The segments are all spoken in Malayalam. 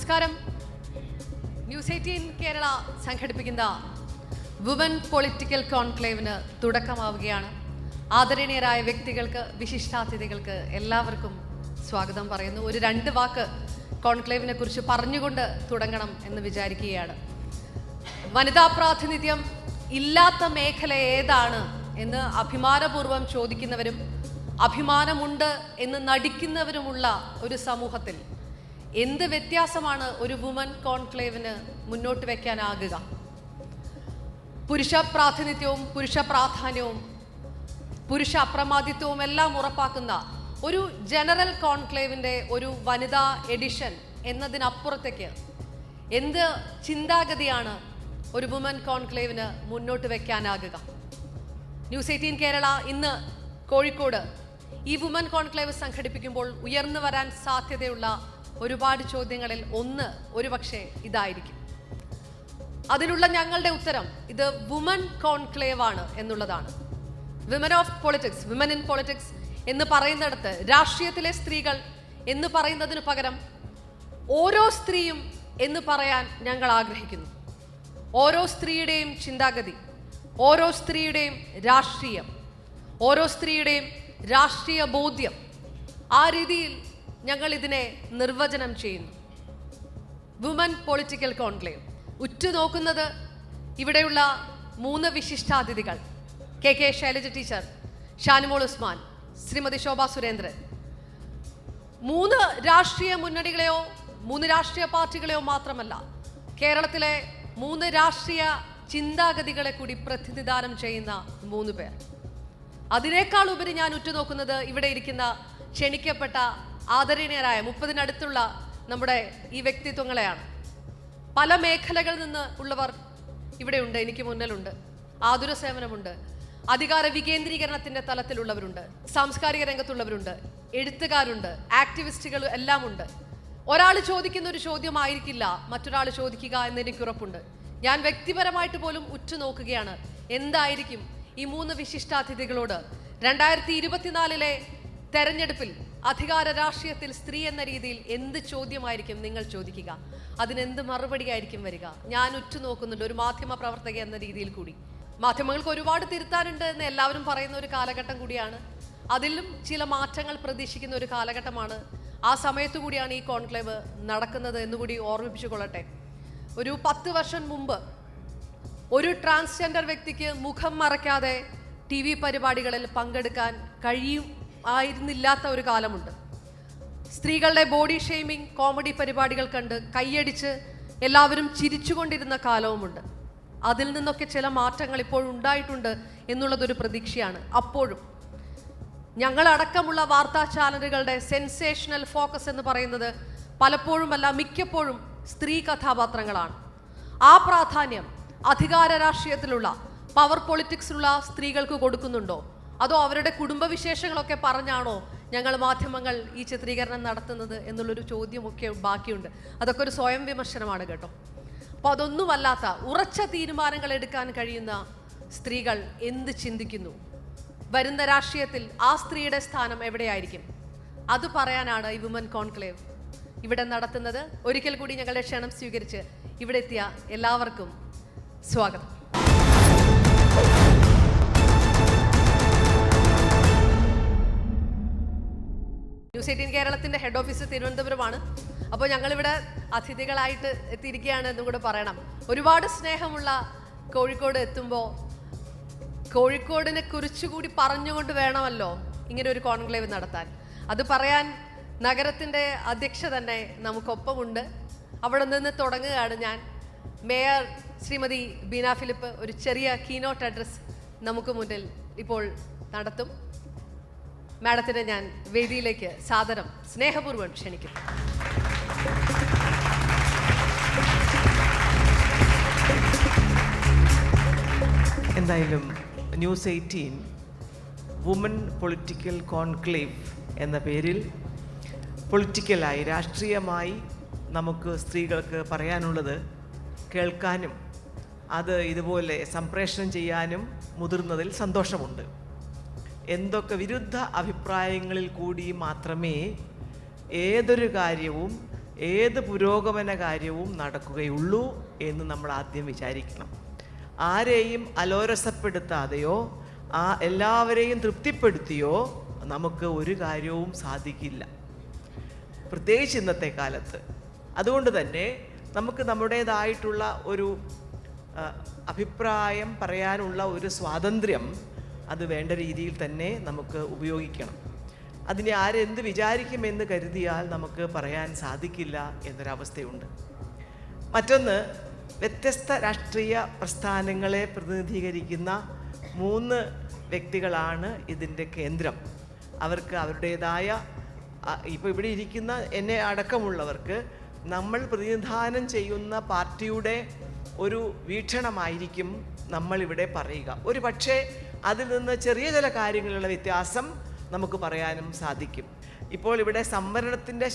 നമസ്കാരം. ന്യൂസ് 18 കേരള സംഘടിപ്പിക്കുന്ന വുമൻ പൊളിറ്റിക്കൽ കോൺക്ലേവിന് തുടക്കമാവുകയാണ്. ആദരണീയരായ വ്യക്തികൾക്ക്, വിശിഷ്ടാതിഥികൾക്ക് എല്ലാവർക്കും സ്വാഗതം പറയുന്നു. ഒരു 2 വാക്ക് കോൺക്ലേവിനെ കുറിച്ച് പറഞ്ഞുകൊണ്ട് തുടങ്ങണം എന്ന് വിചാരിക്കുകയാണ്. വനിതാ പ്രാതിനിധ്യം ഇല്ലാത്ത മേഖല ഏതാണ് എന്ന് അഭിമാനപൂർവ്വം ചോദിക്കുന്നവരും അഭിമാനമുണ്ട് എന്ന് നടിക്കുന്നവരുമുള്ള ഒരു സമൂഹത്തിൽ എന്ത് വ്യത്യാസമാണ് ഒരു വുമൻ കോൺക്ലേവിന് മുന്നോട്ട് വയ്ക്കാനാകുക? പുരുഷ പ്രാതിനിധ്യവും പുരുഷ പ്രാധാന്യവും പുരുഷ അപ്രമാദിത്വവും എല്ലാം ഉറപ്പാക്കുന്ന ഒരു ജനറൽ കോൺക്ലേവിൻ്റെ ഒരു വനിതാ എഡിഷൻ എന്നതിനപ്പുറത്തേക്ക് എന്ത് ചിന്താഗതിയാണ് ഒരു വുമൻ കോൺക്ലേവിന് മുന്നോട്ട് വയ്ക്കാനാകുക? ന്യൂസ് 18 കേരള ഇന്ന് കോഴിക്കോട് ഈ വുമൻ കോൺക്ലേവ് സംഘടിപ്പിക്കുമ്പോൾ ഉയർന്നു വരാൻ സാധ്യതയുള്ള ഒരുപാട് ചോദ്യങ്ങളിൽ ഒന്ന് ഒരുപക്ഷെ ഇതായിരിക്കും. അതിനുള്ള ഞങ്ങളുടെ ഉത്തരം ഇത് വുമൻ കോൺക്ലേവ് ആണ് എന്നുള്ളതാണ്. Women of politics, women in politics എന്ന് പറയുന്നിടത്ത് രാഷ്ട്രീയത്തിലെ സ്ത്രീകൾ എന്ന് പറയുന്നതിന് പകരം ഓരോ സ്ത്രീയും എന്ന് പറയാൻ ഞങ്ങൾ ആഗ്രഹിക്കുന്നു. ഓരോ സ്ത്രീയുടെയും ചിന്താഗതി, ഓരോ സ്ത്രീയുടെയും രാഷ്ട്രീയം, ഓരോ സ്ത്രീയുടെയും രാഷ്ട്രീയ ബോധ്യം, ആ രീതിയിൽ ഞങ്ങൾ ഇതിനെ നിർവചനം ചെയ്യുന്നു. വുമൻ പൊളിറ്റിക്കൽ കോൺക്ലേവ് ഉറ്റുനോക്കുന്നത് ഇവിടെയുള്ള 3 വിശിഷ്ടാതിഥികൾ, കെ ശൈലജ ടീച്ചർ, ഷാനിമോൾ ഉസ്മാൻ, ശ്രീമതി ശോഭ സുരേന്ദ്രൻ. 3 രാഷ്ട്രീയ മുന്നണികളെയോ 3 രാഷ്ട്രീയ പാർട്ടികളെയോ മാത്രമല്ല, കേരളത്തിലെ 3 രാഷ്ട്രീയ ചിന്താഗതികളെ കൂടി പ്രതിനിധാനം ചെയ്യുന്ന 3 പേർ. അതിനേക്കാൾ ഉപരി ഞാൻ ഉറ്റുനോക്കുന്നത് ഇവിടെ ഇരിക്കുന്ന ക്ഷണിക്കപ്പെട്ട ആദരണീയരായ 30-നടുത്തുള്ള നമ്മുടെ ഈ വ്യക്തിത്വങ്ങളെയാണ്. പല മേഖലകളിൽ നിന്ന് ഉള്ളവർ ഇവിടെയുണ്ട്, എനിക്ക് മുന്നിലുണ്ട്. ആതുര സേവനമുണ്ട്, അധികാര വികേന്ദ്രീകരണത്തിൻ്റെ തലത്തിലുള്ളവരുണ്ട്, സാംസ്കാരിക രംഗത്തുള്ളവരുണ്ട്, എഴുത്തുകാരുണ്ട്, ആക്ടിവിസ്റ്റുകൾ എല്ലാം ഉണ്ട്. ഒരാൾ ചോദിക്കുന്ന ഒരു ചോദ്യമായിരിക്കില്ല മറ്റൊരാൾ ചോദിക്കുക എന്നെനിക്ക് ഉറപ്പുണ്ട്. ഞാൻ വ്യക്തിപരമായിട്ട് പോലും ഉറ്റുനോക്കുകയാണ് എന്തായിരിക്കും ഈ 3 വിശിഷ്ടാതിഥികളോട് 2024 തെരഞ്ഞെടുപ്പിൽ അധികാര രാഷ്ട്രീയത്തിൽ സ്ത്രീ എന്ന രീതിയിൽ എന്ത് ചോദ്യമായിരിക്കും നിങ്ങൾ ചോദിക്കുക, അതിനെന്ത് മറുപടിയായിരിക്കും വരിക? ഞാൻ ഉറ്റുനോക്കുന്നുണ്ട് ഒരു മാധ്യമ പ്രവർത്തക എന്ന രീതിയിൽ കൂടി. മാധ്യമങ്ങൾക്ക് ഒരുപാട് തിരുത്താനുണ്ട് എന്ന് എല്ലാവരും പറയുന്ന ഒരു കാലഘട്ടം കൂടിയാണ്. അതിലും ചില മാറ്റങ്ങൾ പ്രതീക്ഷിക്കുന്ന ഒരു കാലഘട്ടമാണ്. ആ സമയത്തു കൂടിയാണ് ഈ കോൺക്ലേവ് നടക്കുന്നത് എന്നുകൂടി ഓർമ്മിപ്പിച്ചു കൊള്ളട്ടെ. ഒരു 10 വർഷം മുമ്പ് ഒരു ട്രാൻസ്ജെൻഡർ വ്യക്തിക്ക് മുഖം മറയ്ക്കാതെ TV പരിപാടികളിൽ പങ്കെടുക്കാൻ ആയിരുന്നില്ലാത്ത ഒരു കാലമുണ്ട്. സ്ത്രീകളുടെ ബോഡി ഷെയ്മിങ് കോമഡി പരിപാടികൾ കണ്ട് കൈയടിച്ച് എല്ലാവരും ചിരിച്ചുകൊണ്ടിരുന്ന കാലവുമുണ്ട്. അതിൽ നിന്നൊക്കെ ചില മാറ്റങ്ങൾ ഇപ്പോഴും ഉണ്ടായിട്ടുണ്ട് എന്നുള്ളതൊരു പ്രതീക്ഷയാണ്. അപ്പോഴും ഞങ്ങളടക്കമുള്ള വാർത്താ ചാനലുകളുടെ സെൻസേഷണൽ ഫോക്കസ് എന്ന് പറയുന്നത് പലപ്പോഴുമല്ല മിക്കപ്പോഴും സ്ത്രീ കഥാപാത്രങ്ങളാണ്. ആ പ്രാധാന്യം അധികാര രാഷ്ട്രീയത്തിലുള്ള പവർ പൊളിറ്റിക്സിലുള്ള സ്ത്രീകൾക്ക് കൊടുക്കുന്നുണ്ടോ, അതോ അവരുടെ കുടുംബവിശേഷങ്ങളൊക്കെ പറഞ്ഞാണോ ഞങ്ങൾ മാധ്യമങ്ങൾ ഈ ചിത്രീകരണം നടത്തുന്നത് എന്നുള്ളൊരു ചോദ്യമൊക്കെ ബാക്കിയുണ്ട്. അതൊക്കെ ഒരു സ്വയം വിമർശനമാണ് കേട്ടോ. അപ്പോൾ അതൊന്നുമല്ലാത്ത ഉറച്ച തീരുമാനങ്ങൾ എടുക്കാൻ കഴിയുന്ന സ്ത്രീകൾ എന്ത് ചിന്തിക്കുന്നു, വരുന്ന രാഷ്ട്രീയത്തിൽ ആ സ്ത്രീയുടെ സ്ഥാനം എവിടെയായിരിക്കും, അത് പറയാനാണ് ഈ വുമൻ കോൺക്ലേവ് ഇവിടെ നടത്തുന്നത്. ഒരിക്കൽ കൂടി ഞങ്ങളുടെ ക്ഷണം സ്വീകരിച്ച് ഇവിടെ എത്തിയ എല്ലാവർക്കും സ്വാഗതം. ന്യൂസ് 18 കേരളത്തിൻ്റെ ഹെഡ് ഓഫീസ് തിരുവനന്തപുരമാണ്. അപ്പോൾ ഞങ്ങളിവിടെ അതിഥികളായിട്ട് എത്തിയിരിക്കുകയാണ് എന്നും കൂടെ പറയണം. ഒരുപാട് സ്നേഹമുള്ള കോഴിക്കോട് എത്തുമ്പോൾ കോഴിക്കോടിനെ കുറിച്ചുകൂടി പറഞ്ഞുകൊണ്ട് വേണമല്ലോ ഇങ്ങനെ ഒരു കോൺക്ലേവ് നടത്താൻ. അത് പറയാൻ നഗരത്തിൻ്റെ അധ്യക്ഷ തന്നെ നമുക്കൊപ്പമുണ്ട്. അവിടെ നിന്ന് തുടങ്ങുകയാണ് ഞാൻ. മേയർ ശ്രീമതി ബീന ഫിലിപ്പ് ഒരു ചെറിയ കീനോട്ട് അഡ്രസ് നമുക്ക് മുന്നിൽ ഇപ്പോൾ നടത്തും. മാഡത്തിനെ ഞാൻ വേദിയിലേക്ക് സാദരം സ്നേഹപൂർവ്വം ക്ഷണിക്കും. എന്തായാലും ന്യൂസ് 18 വുമൻ പൊളിറ്റിക്കൽ കോൺക്ലേവ് എന്ന പേരിൽ പൊളിറ്റിക്കലായി രാഷ്ട്രീയമായി നമുക്ക് സ്ത്രീകൾക്ക് പറയാനുള്ളത് കേൾക്കാനും അത് ഇതുപോലെ സംപ്രേഷണം ചെയ്യാനും മുതിർന്നതിൽ സന്തോഷമുണ്ട്. എന്തൊക്കെ വിരുദ്ധ അഭിപ്രായങ്ങളിൽ കൂടി മാത്രമേ ഏതൊരു കാര്യവും ഏത് പുരോഗമന കാര്യവും നടക്കുകയുള്ളൂ എന്ന് നമ്മൾ ആദ്യം വിചാരിക്കണം. ആരെയും അലോരസപ്പെടുത്താതെയോ എല്ലാവരെയും തൃപ്തിപ്പെടുത്തിയോ നമുക്ക് ഒരു കാര്യവും സാധിക്കില്ല, പ്രത്യേകിച്ച് ഇന്നത്തെ കാലത്ത്. അതുകൊണ്ട് തന്നെ നമുക്ക് നമ്മുടേതായിട്ടുള്ള ഒരു അഭിപ്രായം പറയാനുള്ള ഒരു സ്വാതന്ത്ര്യം അത് വേണ്ട രീതിയിൽ തന്നെ നമുക്ക് ഉപയോഗിക്കണം. അതിനെ ആരെന്ത് വിചാരിക്കുമെന്ന് കരുതിയാൽ നമുക്ക് പറയാൻ സാധിക്കില്ല എന്നൊരവസ്ഥയുണ്ട്. മറ്റൊന്ന്, വ്യത്യസ്ത രാഷ്ട്രീയ പ്രസ്ഥാനങ്ങളെ പ്രതിനിധീകരിക്കുന്ന 3 വ്യക്തികളാണ് ഇതിൻ്റെ കേന്ദ്രം. അവർക്ക് അവരുടേതായ, ഇപ്പോൾ ഇവിടെ ഇരിക്കുന്ന എന്നെ അടക്കമുള്ളവർക്ക് നമ്മൾ പ്രതിനിധാനം ചെയ്യുന്ന പാർട്ടിയുടെ ഒരു വീക്ഷണമായിരിക്കും നമ്മളിവിടെ പറയുക. ഒരു പക്ഷേ അതിൽ നിന്ന് ചെറിയ ചില കാര്യങ്ങളിലുള്ള വ്യത്യാസം നമുക്ക് പറയാനും സാധിക്കും. ഇപ്പോൾ ഇവിടെ സംവരണത്തിൻ്റെ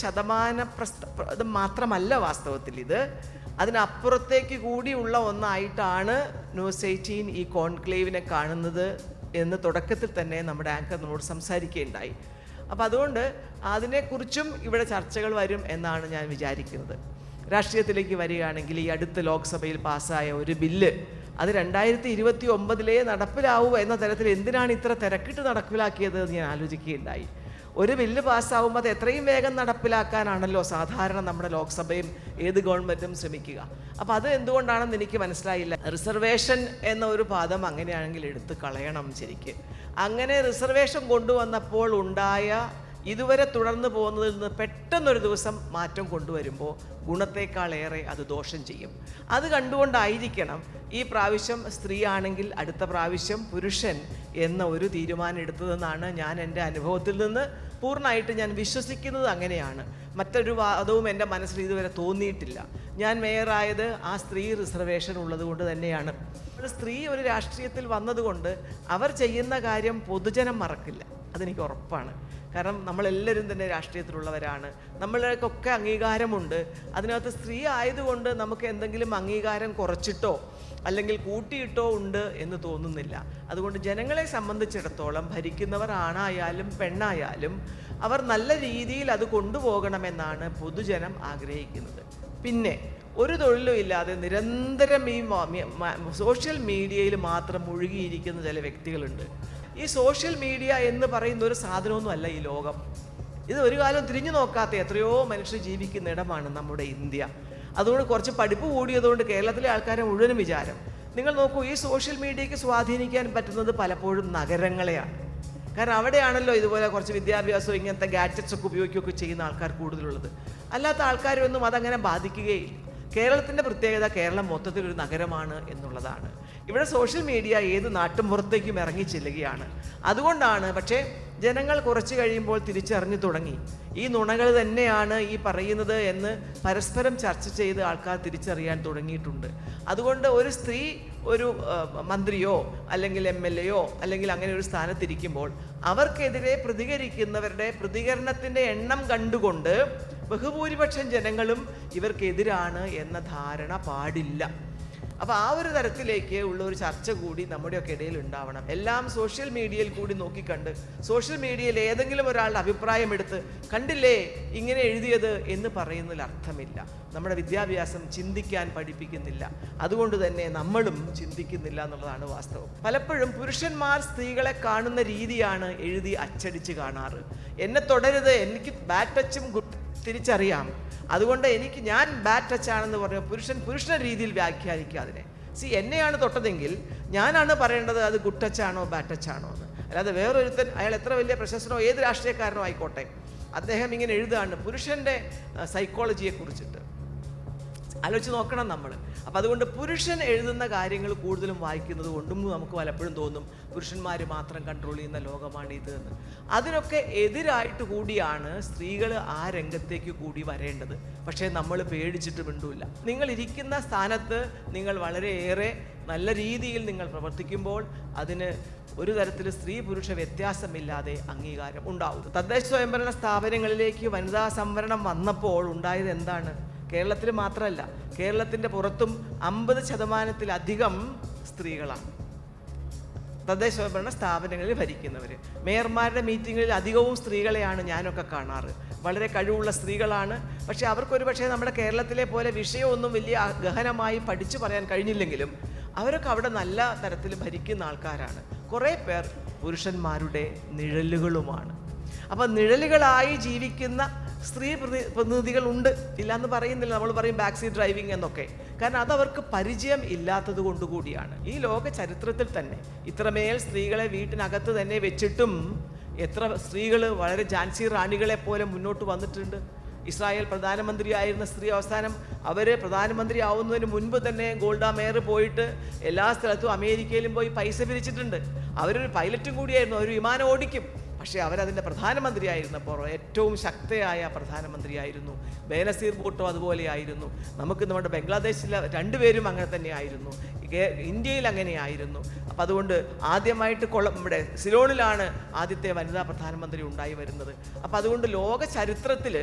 ഇത് മാത്രമല്ല വാസ്തവത്തിൽ, ഇത് അതിനപ്പുറത്തേക്ക് കൂടിയുള്ള ഒന്നായിട്ടാണ് ന്യൂസ് 18 ഈ കോൺക്ലേവിനെ കാണുന്നത് എന്ന് തുടക്കത്തിൽ തന്നെ നമ്മുടെ ആങ്കർ നമ്മോട് സംസാരിക്കുകയുണ്ടായി. അപ്പോൾ അതുകൊണ്ട് അതിനെക്കുറിച്ചും ഇവിടെ ചർച്ചകൾ വരും എന്നാണ് ഞാൻ വിചാരിക്കുന്നത്. രാഷ്ട്രീയത്തിലേക്ക് വരികയാണെങ്കിൽ, ഈ അടുത്ത ലോക്സഭയിൽ പാസ്സായ ഒരു ബില്ല് അത് 2029 നടപ്പിലാവൂ എന്ന തരത്തിൽ എന്തിനാണ് ഇത്ര തിരക്കിട്ട് നടപ്പിലാക്കിയത് എന്ന് ഞാൻ ആലോചിക്കുകയുണ്ടായി. ഒരു ബില്ല് പാസ്സാവുമ്പോൾ അത് എത്രയും വേഗം നടപ്പിലാക്കാനാണല്ലോ സാധാരണ നമ്മുടെ ലോക്സഭയും ഏത് ഗവൺമെൻറ്റും ശ്രമിക്കുക. അപ്പോൾ അത് എന്തുകൊണ്ടാണെന്ന് എനിക്ക് മനസ്സിലായില്ല. റിസർവേഷൻ എന്ന ഒരു പദം അങ്ങനെയാണെങ്കിൽ എടുത്ത് കളയണം ശരിക്ക്. അങ്ങനെ റിസർവേഷൻ കൊണ്ടുവന്നപ്പോൾ ഉണ്ടായ ഇതുവരെ തുടർന്ന് പോകുന്നതിൽ നിന്ന് പെട്ടെന്നൊരു ദിവസം മാറ്റം കൊണ്ടുവരുമ്പോൾ ഗുണത്തേക്കാളേറെ അത് ദോഷം ചെയ്യും. അത് കണ്ടുകൊണ്ടായിരിക്കണം ഈ പ്രാവശ്യം സ്ത്രീ ആണെങ്കിൽ അടുത്ത പ്രാവശ്യം പുരുഷൻ എന്ന ഒരു തീരുമാനം എടുത്തതെന്നാണ് ഞാൻ എൻ്റെ അനുഭവത്തിൽ നിന്ന് പൂർണ്ണമായിട്ട് ഞാൻ വിശ്വസിക്കുന്നത്. അങ്ങനെയാണ്. മറ്റൊരു വാദവും എൻ്റെ മനസ്സിൽ ഇതുവരെ തോന്നിയിട്ടില്ല. ഞാൻ മേയറായത് ആ സ്ത്രീ റിസർവേഷൻ ഉള്ളത് കൊണ്ട് തന്നെയാണ്. ഒരു സ്ത്രീ ഒരു രാഷ്ട്രീയത്തിൽ വന്നതുകൊണ്ട് അവർ ചെയ്യുന്ന കാര്യം പൊതുജനം മറക്കില്ല, അതെനിക്ക് ഉറപ്പാണ്. കാരണം നമ്മളെല്ലാവരും തന്നെ രാഷ്ട്രീയത്തിലുള്ളവരാണ്, നമ്മൾക്കൊക്കെ അംഗീകാരമുണ്ട്. അതിനകത്ത് സ്ത്രീ ആയതുകൊണ്ട് നമുക്ക് എന്തെങ്കിലും അംഗീകാരം കുറച്ചിട്ടോ അല്ലെങ്കിൽ കൂട്ടിയിട്ടോ ഉണ്ട് എന്ന് തോന്നുന്നില്ല. അതുകൊണ്ട് ജനങ്ങളെ സംബന്ധിച്ചിടത്തോളം ഭരിക്കുന്നവർ ആണായാലും പെണ്ണായാലും അവർ നല്ല രീതിയിൽ അത് കൊണ്ടുപോകണമെന്നാണ് പൊതുജനം ആഗ്രഹിക്കുന്നത്. പിന്നെ ഒരു തൊഴിലും ഇല്ലാതെ നിരന്തരം ഈ സോഷ്യൽ മീഡിയയിൽ മാത്രം മുഴുകിയിരിക്കുന്ന ചില വ്യക്തികളുണ്ട്. ഈ സോഷ്യൽ മീഡിയ എന്ന് പറയുന്ന ഒരു സാധനമൊന്നും അല്ല ഈ ലോകം. ഇത് ഒരു കാലം തിരിഞ്ഞു നോക്കാത്ത എത്രയോ മനുഷ്യർ ജീവിക്കുന്ന ഇടമാണ് നമ്മുടെ ഇന്ത്യ. അതുകൊണ്ട് കുറച്ച് പഠിപ്പ് കൂടിയതുകൊണ്ട് കേരളത്തിലെ ആൾക്കാരെ മുഴുവനും വിചാരം, നിങ്ങൾ നോക്കൂ, ഈ സോഷ്യൽ മീഡിയയ്ക്ക് സ്വാധീനിക്കാൻ പറ്റുന്നത് പലപ്പോഴും നഗരങ്ങളെയാണ്. കാരണം അവിടെയാണല്ലോ ഇതുപോലെ കുറച്ച് വിദ്യാഭ്യാസവും ഇങ്ങനത്തെ ഗാഡ്ജറ്റ്സ് ഒക്കെ ഉപയോഗിക്കുകയൊക്കെ ചെയ്യുന്ന ആൾക്കാർ കൂടുതലുള്ളത്. അല്ലാത്ത ആൾക്കാരൊന്നും അതങ്ങനെ ബാധിക്കുകയില്ല. കേരളത്തിൻ്റെ പ്രത്യേകത കേരളം മൊത്തത്തിലൊരു നഗരമാണ് എന്നുള്ളതാണ്. ഇവിടെ സോഷ്യൽ മീഡിയ ഏത് നാട്ടും പുറത്തേക്കും ഇറങ്ങി ചെല്ലുകയാണ്. അതുകൊണ്ടാണ്. പക്ഷേ ജനങ്ങൾ കുറച്ച് കഴിയുമ്പോൾ തിരിച്ചറിഞ്ഞു തുടങ്ങി ഈ നുണകൾ തന്നെയാണ് ഈ പറയുന്നത് എന്ന് പരസ്പരം ചർച്ച ചെയ്ത് ആൾക്കാർ തിരിച്ചറിയാൻ തുടങ്ങിയിട്ടുണ്ട്. അതുകൊണ്ട് ഒരു സ്ത്രീ ഒരു മന്ത്രിയോ അല്ലെങ്കിൽ MLA അല്ലെങ്കിൽ അങ്ങനെ ഒരു സ്ഥാനത്തിരിക്കുമ്പോൾ അവർക്കെതിരെ പ്രതികരിക്കുന്നവരുടെ പ്രതികരണത്തിൻ്റെ എണ്ണം കണ്ടുകൊണ്ട് ബഹുഭൂരിപക്ഷം ജനങ്ങളും ഇവർക്കെതിരാണ് എന്ന ധാരണ പാടില്ല. അപ്പോൾ ആ ഒരു തരത്തിലേക്ക് ഉള്ള ഒരു ചർച്ച കൂടി നമ്മുടെയൊക്കെ ഇടയിൽ ഉണ്ടാവണം. എല്ലാം സോഷ്യൽ മീഡിയയിൽ കൂടി നോക്കിക്കണ്ട് സോഷ്യൽ മീഡിയയിൽ ഏതെങ്കിലും ഒരാളുടെ അഭിപ്രായം എടുത്ത് കണ്ടില്ലേ ഇങ്ങനെ എഴുതിയത് എന്ന് പറയുന്നതിൽ അർത്ഥമില്ല. നമ്മുടെ വിദ്യാഭ്യാസം ചിന്തിക്കാൻ പഠിപ്പിക്കുന്നില്ല, അതുകൊണ്ട് തന്നെ നമ്മളും ചിന്തിക്കുന്നില്ല എന്നുള്ളതാണ് വാസ്തവം. പലപ്പോഴും പുരുഷന്മാർ സ്ത്രീകളെ കാണുന്ന രീതിയാണ് എഴുതി അച്ചടിച്ച് കാണാറ്. എന്നെ തൊടരുത്, എനിക്ക് ബാഡ് ടച്ചും തിരിച്ചറിയാം, അതുകൊണ്ട് ഞാൻ ബാഡ് ടച്ച് ആണെന്ന് പറയുമ്പോൾ പുരുഷൻ്റെ രീതിയിൽ വ്യാഖ്യാനിക്കുക അതിനെ. എന്നെയാണ് തൊട്ടതെങ്കിൽ ഞാനാണ് പറയേണ്ടത് അത് ഗുഡ് ടച്ച് ആണോ ബാഡ് ടച്ച് ആണോ എന്ന്. അല്ലാതെ വേറൊരുത്തൻ, അയാൾ എത്ര വലിയ പ്രശസ്തനോ ഏത് രാഷ്ട്രീയക്കാരനോ ആയിക്കോട്ടെ, അദ്ദേഹം ഇങ്ങനെ എഴുതുകയാണ് പുരുഷൻ്റെ സൈക്കോളജിയെ കുറിച്ചിട്ട്. ആലോചിച്ച് നോക്കണം നമ്മൾ. അപ്പം അതുകൊണ്ട് പുരുഷൻ എഴുതുന്ന കാര്യങ്ങൾ കൂടുതലും വായിക്കുന്നത് കൊണ്ടും നമുക്ക് പലപ്പോഴും തോന്നും പുരുഷന്മാർ മാത്രം കൺട്രോൾ ചെയ്യുന്ന ലോകമാണിത് എന്ന്. അതിനൊക്കെ എതിരായിട്ട് കൂടിയാണ് സ്ത്രീകൾ ആ രംഗത്തേക്ക് കൂടി വരേണ്ടത്. പക്ഷേ നമ്മൾ പേടിച്ചിട്ട് മിണ്ടൂല്ല. നിങ്ങൾ ഇരിക്കുന്ന സ്ഥാനത്ത് നിങ്ങൾ വളരെയേറെ നല്ല രീതിയിൽ നിങ്ങൾ പ്രവർത്തിക്കുമ്പോൾ അതിന് ഒരു തരത്തിൽ സ്ത്രീ പുരുഷ വ്യത്യാസമില്ലാതെ അംഗീകാരം ഉണ്ടാവും. തദ്ദേശ സ്വയംഭരണ സ്ഥാപനങ്ങളിലേക്ക് വനിതാ സംവരണം വന്നപ്പോൾ ഉണ്ടായത് എന്താണ്? കേരളത്തിൽ മാത്രമല്ല, കേരളത്തിൻ്റെ പുറത്തും 50% സ്ത്രീകളാണ്. തദ്ദേശ സ്വയംഭരണ സ്ഥാപനങ്ങളിൽ ഭരിക്കുന്നവർ. മേയർമാരുടെ മീറ്റിങ്ങുകളിൽ അധികവും സ്ത്രീകളെയാണ് ഞാനൊക്കെ കാണാറ്. വളരെ കഴിവുള്ള സ്ത്രീകളാണ്. പക്ഷേ അവർക്കൊരു പക്ഷേ നമ്മുടെ കേരളത്തിലെ പോലെ വിഷയമൊന്നും വലിയ ഗഹനമായി പഠിച്ചു പറയാൻ കഴിഞ്ഞില്ലെങ്കിലും അവരൊക്കെ അവിടെ നല്ല തരത്തിൽ ഭരിക്കുന്ന ആൾക്കാരാണ്. കുറേ പേർ പുരുഷന്മാരുടെ നിഴലുകളുമാണ്. അപ്പം നിഴലുകളായി ജീവിക്കുന്ന സ്ത്രീ പ്രതിനിധികളുണ്ട്, ഇല്ലയെന്ന് പറയുന്നില്ല. നമ്മൾ പറയും ബാക്ക് സീറ്റ് ഡ്രൈവിംഗ് എന്നൊക്കെ. കാരണം അതവർക്ക് പരിചയം ഇല്ലാത്തത് കൊണ്ടുകൂടിയാണ്. ഈ ലോക ചരിത്രത്തിൽ തന്നെ ഇത്രമേൽ സ്ത്രീകളെ വീട്ടിനകത്ത് തന്നെ വെച്ചിട്ടും എത്ര സ്ത്രീകൾ വളരെ ഝാൻസി റാണികളെ പോലെ മുന്നോട്ട് വന്നിട്ടുണ്ട്. ഇസ്രായേൽ പ്രധാനമന്ത്രിയായിരുന്ന സ്ത്രീ അവസാനം അവർ പ്രധാനമന്ത്രി ആവുന്നതിന് മുൻപ് തന്നെ ഗോൾഡ മേയർ പോയിട്ട് എല്ലാ സ്ഥലത്തും അമേരിക്കയിലും പോയി പൈസ പിരിച്ചിട്ടുണ്ട്. അവരൊരു പൈലറ്റും കൂടിയായിരുന്നു, അവർ വിമാനം ഓടിക്കും. പക്ഷേ അവരതിൻ്റെ പ്രധാനമന്ത്രിയായിരുന്നപ്പോൾ ഏറ്റവും ശക്തയായ പ്രധാനമന്ത്രിയായിരുന്നു. ബേനസീർ ഭൂട്ടോ അതുപോലെയായിരുന്നു. നമുക്ക് നമ്മുടെ ബംഗ്ലാദേശിലെ രണ്ടുപേരും അങ്ങനെ തന്നെയായിരുന്നു. ഇന്ത്യയിൽ അങ്ങനെയായിരുന്നു. അപ്പം അതുകൊണ്ട് ആദ്യമായിട്ട് നമ്മുടെ സിലോണിലാണ് ആദ്യത്തെ വനിതാ പ്രധാനമന്ത്രി ഉണ്ടായി വരുന്നത്. അപ്പം അതുകൊണ്ട് ലോക ചരിത്രത്തിൽ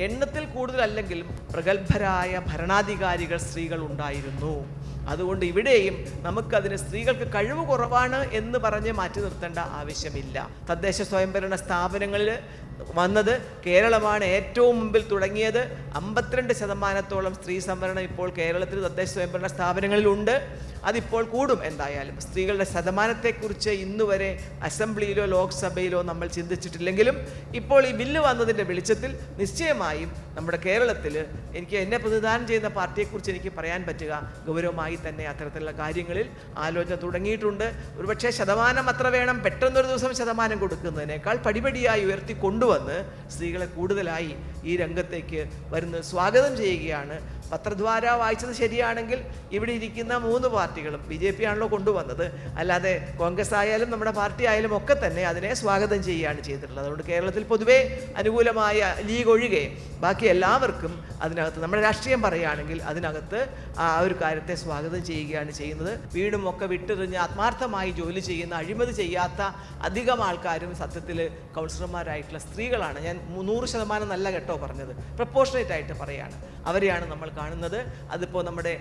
എണ്ണത്തിൽ കൂടുതലല്ലെങ്കിലും പ്രഗത്ഭരായ ഭരണാധികാരികൾ സ്ത്രീകൾ ഉണ്ടായിരുന്നു. അതുകൊണ്ട് ഇവിടെയും നമുക്കതിന് സ്ത്രീകൾക്ക് കഴിവ് കുറവാണ് എന്ന് പറഞ്ഞ് മാറ്റി നിർത്തേണ്ട ആവശ്യമില്ല. തദ്ദേശ സ്വയംഭരണ സ്ഥാപനങ്ങളിൽ വന്നത് കേരളമാണ് ഏറ്റവും മുമ്പിൽ തുടങ്ങിയത്. 52% സ്ത്രീ സംവരണം ഇപ്പോൾ കേരളത്തിൽ തദ്ദേശ സ്വയംഭരണ സ്ഥാപനങ്ങളിലുണ്ട്. അതിപ്പോൾ കൂടും എന്തായാലും. സ്ത്രീകളുടെ ശതമാനത്തെക്കുറിച്ച് ഇന്നുവരെ അസംബ്ലിയിലോ ലോക്സഭയിലോ നമ്മൾ ചിന്തിച്ചിട്ടില്ലെങ്കിലും ഇപ്പോൾ ഈ ബില്ല് വന്നതിൻ്റെ വെളിച്ചത്തിൽ നിശ്ചയമായും നമ്മുടെ കേരളത്തിൽ എന്നെ പ്രതിദാനം ചെയ്യുന്ന പാർട്ടിയെക്കുറിച്ച് എനിക്ക് പറയാൻ പറ്റുക ഗൗരവമായി തന്നെ അത്തരത്തിലുള്ള കാര്യങ്ങളിൽ ആലോചന തുടങ്ങിയിട്ടുണ്ട്. ഒരുപക്ഷെ ശതമാനം അത്ര വേണം, പെട്ടെന്നൊരു ദിവസം ശതമാനം കൊടുക്കുന്നതിനേക്കാൾ പടിപടിയായി ഉയർത്തി കൊണ്ടുവന്ന് സ്ത്രീകളെ കൂടുതലായി ഈ രംഗത്തേക്ക് വരുന്നത് സ്വാഗതം ചെയ്യുകയാണ്. പത്രദ്വാര വായിച്ചത് ശരിയാണെങ്കിൽ ഇവിടെ ഇരിക്കുന്ന 3 പാർട്ടികളും BJP ആണല്ലോ കൊണ്ടുവന്നത്, അല്ലാതെ കോൺഗ്രസ് ആയാലും നമ്മുടെ പാർട്ടി ആയാലും ഒക്കെ തന്നെ അതിനെ സ്വാഗതം ചെയ്യുകയാണ് ചെയ്തിട്ടുള്ളത്. അതുകൊണ്ട് കേരളത്തിൽ പൊതുവേ അനുകൂലമായ ലീഗ് ഒഴികെ ബാക്കി എല്ലാവർക്കും അതിനകത്ത് നമ്മുടെ രാഷ്ട്രീയം പറയുകയാണെങ്കിൽ അതിനകത്ത് ആ ഒരു കാര്യത്തെ സ്വാഗതം ചെയ്യുകയാണ് ചെയ്യുന്നത്. വീടും ഒക്കെ വിട്ടെറിഞ്ഞ് ആത്മാർത്ഥമായി ജോലി ചെയ്യുന്ന, അഴിമതി ചെയ്യാത്ത അധികം ആൾക്കാരും സത്യത്തിൽ കൗൺസിലർമാരായിട്ടുള്ള സ്ത്രീകളാണ്. ഞാൻ 100% നല്ല കേട്ടോ പറഞ്ഞത്, പ്രപ്പോർഷനേറ്റ് ആയിട്ട് പറയുകയാണ്. അവരെയാണ് നമ്മൾ കാണുന്നത്. അതിപ്പോൾ നമ്മുടെ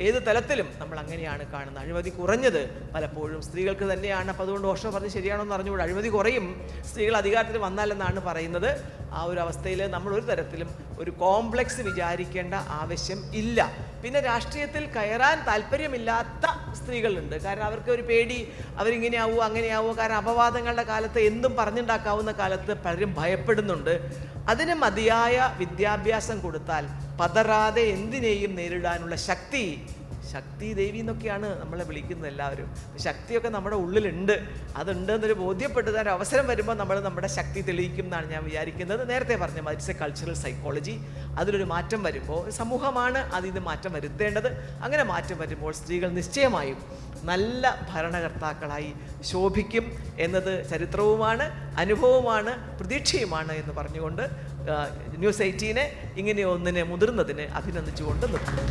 ഏത് തലത്തിലും നമ്മൾ അങ്ങനെയാണ് കാണുന്നത്. അഴിമതി കുറഞ്ഞത് പലപ്പോഴും സ്ത്രീകൾക്ക് തന്നെയാണ്. അപ്പോൾ അതുകൊണ്ട് ഓഷോ പറഞ്ഞ് ശരിയാണോ എന്ന് അറിഞ്ഞുകൂടെ. അഴിമതി കുറയും സ്ത്രീകൾ അധികാരത്തിൽ വന്നാലെന്നാണ് പറയുന്നത്. ആ ഒരു അവസ്ഥയിൽ നമ്മൾ ഒരു തരത്തിലും ഒരു കോംപ്ലക്സ് വിചാരിക്കേണ്ട ആവശ്യം ഇല്ല. പിന്നെ രാഷ്ട്രീയത്തിൽ കയറാൻ താല്പര്യമില്ലാത്ത സ്ത്രീകളുണ്ട്. കാരണം അവർക്ക് ഒരു പേടി, അവരിങ്ങനെയാവുമോ അങ്ങനെയാവുമോ. കാരണം അപവാദങ്ങളുടെ കാലത്ത് എന്തും പറഞ്ഞുണ്ടാക്കാവുന്ന കാലത്ത് പലരും ഭയപ്പെടുന്നുണ്ട്. അതിന് മതിയായ വിദ്യാഭ്യാസം കൊടുത്താൽ പതറാതെ എന്തിനേയും നേരിടാനുള്ള ശക്തി ദേവി എന്നൊക്കെയാണ് നമ്മളെ വിളിക്കുന്നത് എല്ലാവരും. ശക്തിയൊക്കെ നമ്മുടെ ഉള്ളിലുണ്ട്. അതുണ്ട് എന്നൊരു ബോധ്യപ്പെട്ട് തരാൻ അവസരം വരുമ്പോൾ നമ്മൾ നമ്മുടെ ശക്തി തെളിയിക്കും എന്നാണ് ഞാൻ വിചാരിക്കുന്നത്. നേരത്തെ പറഞ്ഞ ഇറ്റ്സ് എ കൾച്ചറൽ സൈക്കോളജി. അതിലൊരു മാറ്റം വരുമ്പോൾ സമൂഹമാണ് അതിന് മാറ്റം വരുത്തേണ്ടത്. അങ്ങനെ മാറ്റം വരുമ്പോൾ സ്ത്രീകൾ നിശ്ചയമായും നല്ല ഭരണകർത്താക്കളായി ശോഭിക്കും എന്നത് ചരിത്രവുമാണ്, അനുഭവവുമാണ്, പ്രതീക്ഷയുമാണ് എന്ന് പറഞ്ഞുകൊണ്ട് ന്യൂസ് 18 ഇങ്ങനെ ഒന്നിനെ മുതിർന്നതിന് അഭിനന്ദിച്ചുകൊണ്ട് നിർത്തുന്നു.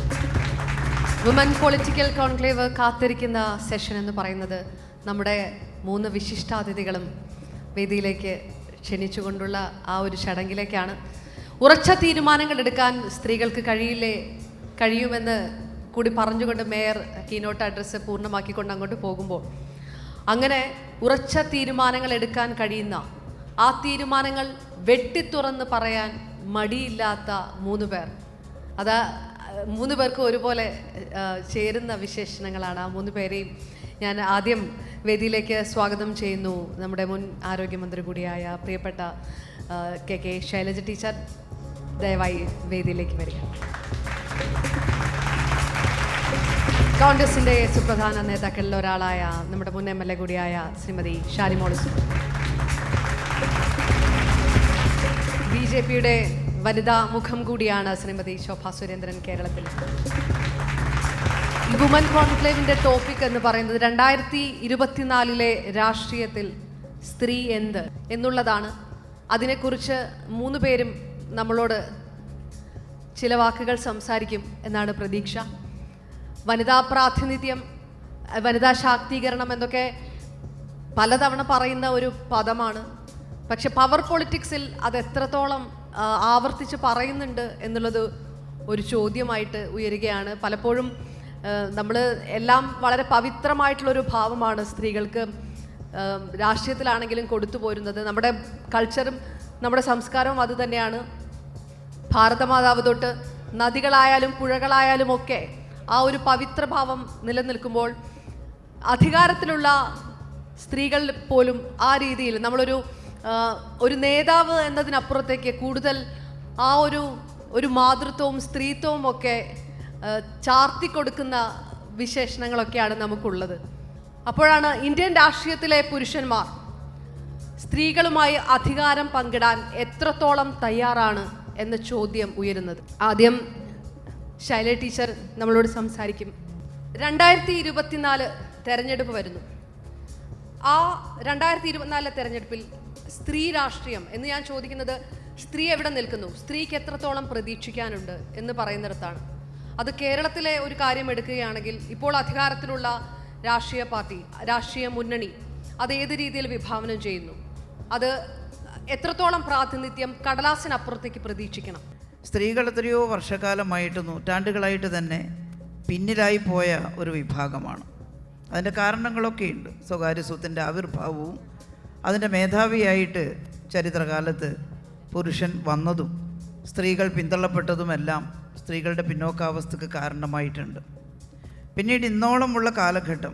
വുമൻ പൊളിറ്റിക്കൽ കോൺക്ലേവ് കാത്തിരിക്കുന്ന സെഷൻ എന്ന് പറയുന്നത് നമ്മുടെ 3 വിശിഷ്ടാതിഥികളും വേദിയിലേക്ക് ക്ഷണിച്ചുകൊണ്ടുള്ള ആ ഒരു ചടങ്ങിലേക്കാണ്. ഉറച്ച തീരുമാനങ്ങൾ എടുക്കാൻ സ്ത്രീകൾക്ക് കഴിയുമെന്ന് കൂടി പറഞ്ഞുകൊണ്ട് മേയർ കീനോട്ട് അഡ്രസ്സ് പൂർണ്ണമാക്കിക്കൊണ്ട് അങ്ങോട്ട് പോകുമ്പോൾ അങ്ങനെ ഉറച്ച തീരുമാനങ്ങൾ എടുക്കാൻ കഴിയുന്ന, ആ തീരുമാനങ്ങൾ വെട്ടിത്തുറന്ന് പറയാൻ മടിയില്ലാത്ത 3 പേർ, അത് 3 പേർക്കും ഒരുപോലെ ചേരുന്ന വിശേഷണങ്ങളാണ്. ആ 3 പേരെയും ഞാൻ ആദ്യം വേദിയിലേക്ക് സ്വാഗതം ചെയ്യുന്നു. നമ്മുടെ മുൻ ആരോഗ്യമന്ത്രി കൂടിയായ പ്രിയപ്പെട്ട കെ ശൈലജ ടീച്ചർ ദയവായി വേദിയിലേക്ക് വരിക. കോൺഗ്രസിൻ്റെ സുപ്രധാന നേതാക്കളിൽ ഒരാളായ നമ്മുടെ മുൻ MLA കൂടിയായ ശ്രീമതി ഷാനിമോൾ, BJPയുടെ വനിതാ മുഖം കൂടിയാണ് ശ്രീമതി ശോഭാ സുരേന്ദ്രൻ കേരളത്തിൽ. ഈ വുമൻ കോൺക്ലേവിൻ്റെ ടോപ്പിക് എന്ന് പറയുന്നത് 2024 രാഷ്ട്രീയത്തിൽ സ്ത്രീ എന്ത് എന്നുള്ളതാണ്. അതിനെക്കുറിച്ച് 3 പേരും നമ്മളോട് ചില വാക്കുകൾ സംസാരിക്കും എന്നാണ് പ്രതീക്ഷ. വനിതാ പ്രാതിനിധ്യം, വനിതാ ശാക്തീകരണം എന്നൊക്കെ പലതവണ പറയുന്ന ഒരു പദമാണ്. പക്ഷെ പവർ പൊളിറ്റിക്സിൽ അത് എത്രത്തോളം ആവർത്തിച്ച് പറയുന്നുണ്ട് എന്നുള്ളത് ഒരു ചോദ്യമായിട്ട് ഉയരുകയാണ്. പലപ്പോഴും നമ്മൾ എല്ലാം വളരെ പവിത്രമായിട്ടുള്ളൊരു ഭാവമാണ് സ്ത്രീകൾക്ക് രാഷ്ട്രീയത്തിലാണെങ്കിലും കൊടുത്തു പോരുന്നത്. നമ്മുടെ കൾച്ചറും നമ്മുടെ സംസ്കാരവും അത് തന്നെയാണ്. ഭാരതമാതാവ് തൊട്ട് നദികളായാലും പുഴകളായാലും ഒക്കെ ആ ഒരു പവിത്രഭാവം നിലനിൽക്കുമ്പോൾ അധികാരത്തിലുള്ള സ്ത്രീകൾ പോലും ആ രീതിയിൽ ഒരു നേതാവ് എന്നതിനപ്പുറത്തേക്ക് കൂടുതൽ ആ ഒരു മാതൃത്വവും സ്ത്രീത്വവും ഒക്കെ ചാർത്തിക്കൊടുക്കുന്ന വിശേഷണങ്ങളൊക്കെയാണ് നമുക്കുള്ളത്. അപ്പോഴാണ് ഇന്ത്യൻ രാഷ്ട്രീയത്തിലെ പുരുഷന്മാർ സ്ത്രീകളുമായി അധികാരം പങ്കിടാൻ എത്രത്തോളം തയ്യാറാണ് എന്ന ചോദ്യം ഉയരുന്നത്. ആദ്യം ശൈല ടീച്ചർ നമ്മളോട് സംസാരിക്കും. 2024 തെരഞ്ഞെടുപ്പ് വരുന്നു. ആ 2024 തെരഞ്ഞെടുപ്പിൽ സ്ത്രീ രാഷ്ട്രീയം എന്ന് ഞാൻ ചോദിക്കുന്നത്, സ്ത്രീ എവിടെ നിൽക്കുന്നു, സ്ത്രീക്ക് എത്രത്തോളം പ്രതീക്ഷിക്കാനുണ്ട് എന്ന് പറയുന്നിടത്താണ്. അത് കേരളത്തിലെ ഒരു കാര്യം എടുക്കുകയാണെങ്കിൽ ഇപ്പോൾ അധികാരത്തിലുള്ള രാഷ്ട്രീയ പാർട്ടി, രാഷ്ട്രീയ മുന്നണി അത് ഏത് രീതിയിൽ വിഭാവനം ചെയ്യുന്നു, അത് എത്രത്തോളം പ്രാതിനിധ്യം കടലാസിനപ്പുറത്തേക്ക് പ്രതീക്ഷിക്കണം? സ്ത്രീകൾ എത്രയോ വർഷക്കാലമായിട്ട്, നൂറ്റാണ്ടുകളായിട്ട് തന്നെ പിന്നിലായി പോയ ഒരു വിഭാഗമാണ്. അതിൻ്റെ കാരണങ്ങളൊക്കെയുണ്ട്. സ്വകാര്യ സ്വത്തിൻ്റെ ആവിർഭാവവും അതിൻ്റെ മേധാവിയായിട്ട് ചരിത്രകാലത്ത് പുരുഷൻ വന്നതും സ്ത്രീകൾ പിന്തള്ളപ്പെട്ടതുമെല്ലാം സ്ത്രീകളുടെ പിന്നോക്കാവസ്ഥക്ക് കാരണമായിട്ടുണ്ട്. പിന്നീട് ഇന്നോളമുള്ള കാലഘട്ടം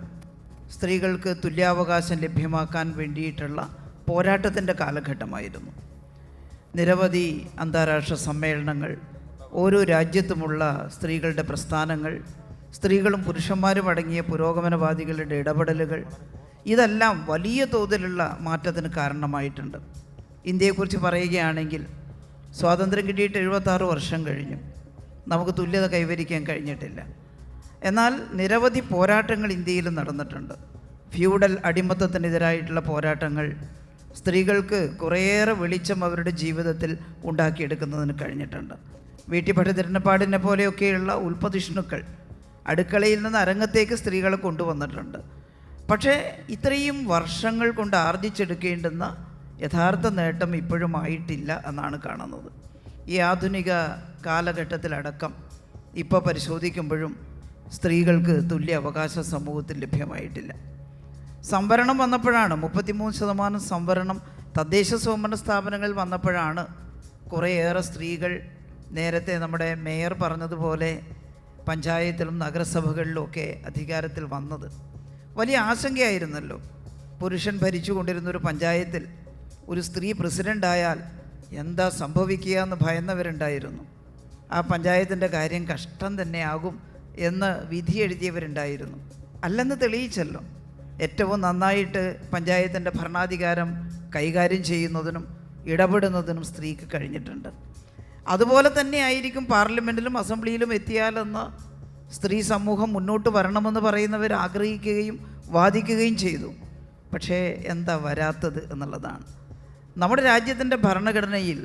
സ്ത്രീകൾക്ക് തുല്യാവകാശം ലഭ്യമാക്കാൻ വേണ്ടിയിട്ടുള്ള പോരാട്ടത്തിൻ്റെ കാലഘട്ടമായിരുന്നു. നിരവധി അന്താരാഷ്ട്ര സമ്മേളനങ്ങൾ, ഓരോ രാജ്യത്തുമുള്ള സ്ത്രീകളുടെ പ്രസ്ഥാനങ്ങൾ, സ്ത്രീകളും പുരുഷന്മാരും അടങ്ങിയ പുരോഗമനവാദികളുടെ ഇടപെടലുകൾ, ഇതെല്ലാം വലിയ തോതിലുള്ള മാറ്റത്തിന് കാരണമായിട്ടുണ്ട്. ഇന്ത്യയെക്കുറിച്ച് പറയുകയാണെങ്കിൽ സ്വാതന്ത്ര്യം കിട്ടിയിട്ട് 76 വർഷം കഴിഞ്ഞു. നമുക്ക് തുല്യത കൈവരിക്കാൻ കഴിഞ്ഞിട്ടില്ല. എന്നാൽ നിരവധി പോരാട്ടങ്ങൾ ഇന്ത്യയിൽ നടന്നിട്ടുണ്ട്. ഫ്യൂഡൽ അടിമത്തത്തിനെതിരായിട്ടുള്ള പോരാട്ടങ്ങൾ സ്ത്രീകൾക്ക് കുറേയേറെ വെളിച്ചം അവരുടെ ജീവിതത്തിൽ ഉണ്ടാക്കിയെടുക്കുന്നതിന് കഴിഞ്ഞിട്ടുണ്ട്. വീട്ടിപ്പഠിതിരണപ്പാടിനെ പോലെയൊക്കെയുള്ള ഉൽപ്പതിഷ്ണുക്കൾ അടുക്കളയിൽ നിന്ന് അരങ്ങത്തേക്ക് സ്ത്രീകളെ കൊണ്ടുവന്നിട്ടുണ്ട്. പക്ഷേ ഇത്രയും വർഷങ്ങൾ കൊണ്ട് ആർജിച്ചെടുക്കേണ്ടുന്ന യഥാർത്ഥ നേട്ടം ഇപ്പോഴും ആയിട്ടില്ല എന്നാണ് കാണുന്നത്. ഈ ആധുനിക കാലഘട്ടത്തിലടക്കം ഇപ്പോൾ പരിശോധിക്കുമ്പോഴും സ്ത്രീകൾക്ക് തുല്യ അവകാശ സമൂഹത്തിൽ ലഭ്യമായിട്ടില്ല. സംവരണം വന്നപ്പോഴാണ്, 33% സംവരണം തദ്ദേശ സ്വയംഭരണ സ്ഥാപനങ്ങളിൽ വന്നപ്പോഴാണ് കുറേയേറെ സ്ത്രീകൾ, നേരത്തെ നമ്മുടെ മേയർ പറഞ്ഞതുപോലെ പഞ്ചായത്തിലും നഗരസഭകളിലുമൊക്കെ അധികാരത്തിൽ വന്നത്. വലിയ ആശങ്കയായിരുന്നല്ലോ. പുരുഷൻ ഭരിച്ചുകൊണ്ടിരുന്നൊരു പഞ്ചായത്തിൽ ഒരു സ്ത്രീ പ്രസിഡൻ്റായാൽ എന്താ സംഭവിക്കുക എന്ന് ഭയന്നവരുണ്ടായിരുന്നു. ആ പഞ്ചായത്തിൻ്റെ കാര്യം കഷ്ടം തന്നെയാകും എന്ന് വിധി എഴുതിയവരുണ്ടായിരുന്നു. അല്ലെന്ന് തെളിയിച്ചല്ലോ. ഏറ്റവും നന്നായിട്ട് പഞ്ചായത്തിൻ്റെ ഭരണാധികാരം കൈകാര്യം ചെയ്യുന്നതിനും ഇടപെടുന്നതിനും സ്ത്രീക്ക് കഴിഞ്ഞിട്ടുണ്ട്. അതുപോലെ തന്നെ ആയിരിക്കും പാർലമെൻറ്റിലും അസംബ്ലിയിലും എത്തിയാലെന്ന് സ്ത്രീ സമൂഹം മുന്നോട്ട് വരണമെന്ന് പറയുന്നവർ ആഗ്രഹിക്കുകയും വാദിക്കുകയും ചെയ്തു. പക്ഷേ എന്താ വരാത്തത് എന്നുള്ളതാണ്. നമ്മുടെ രാജ്യത്തിൻ്റെ ഭരണഘടനയിൽ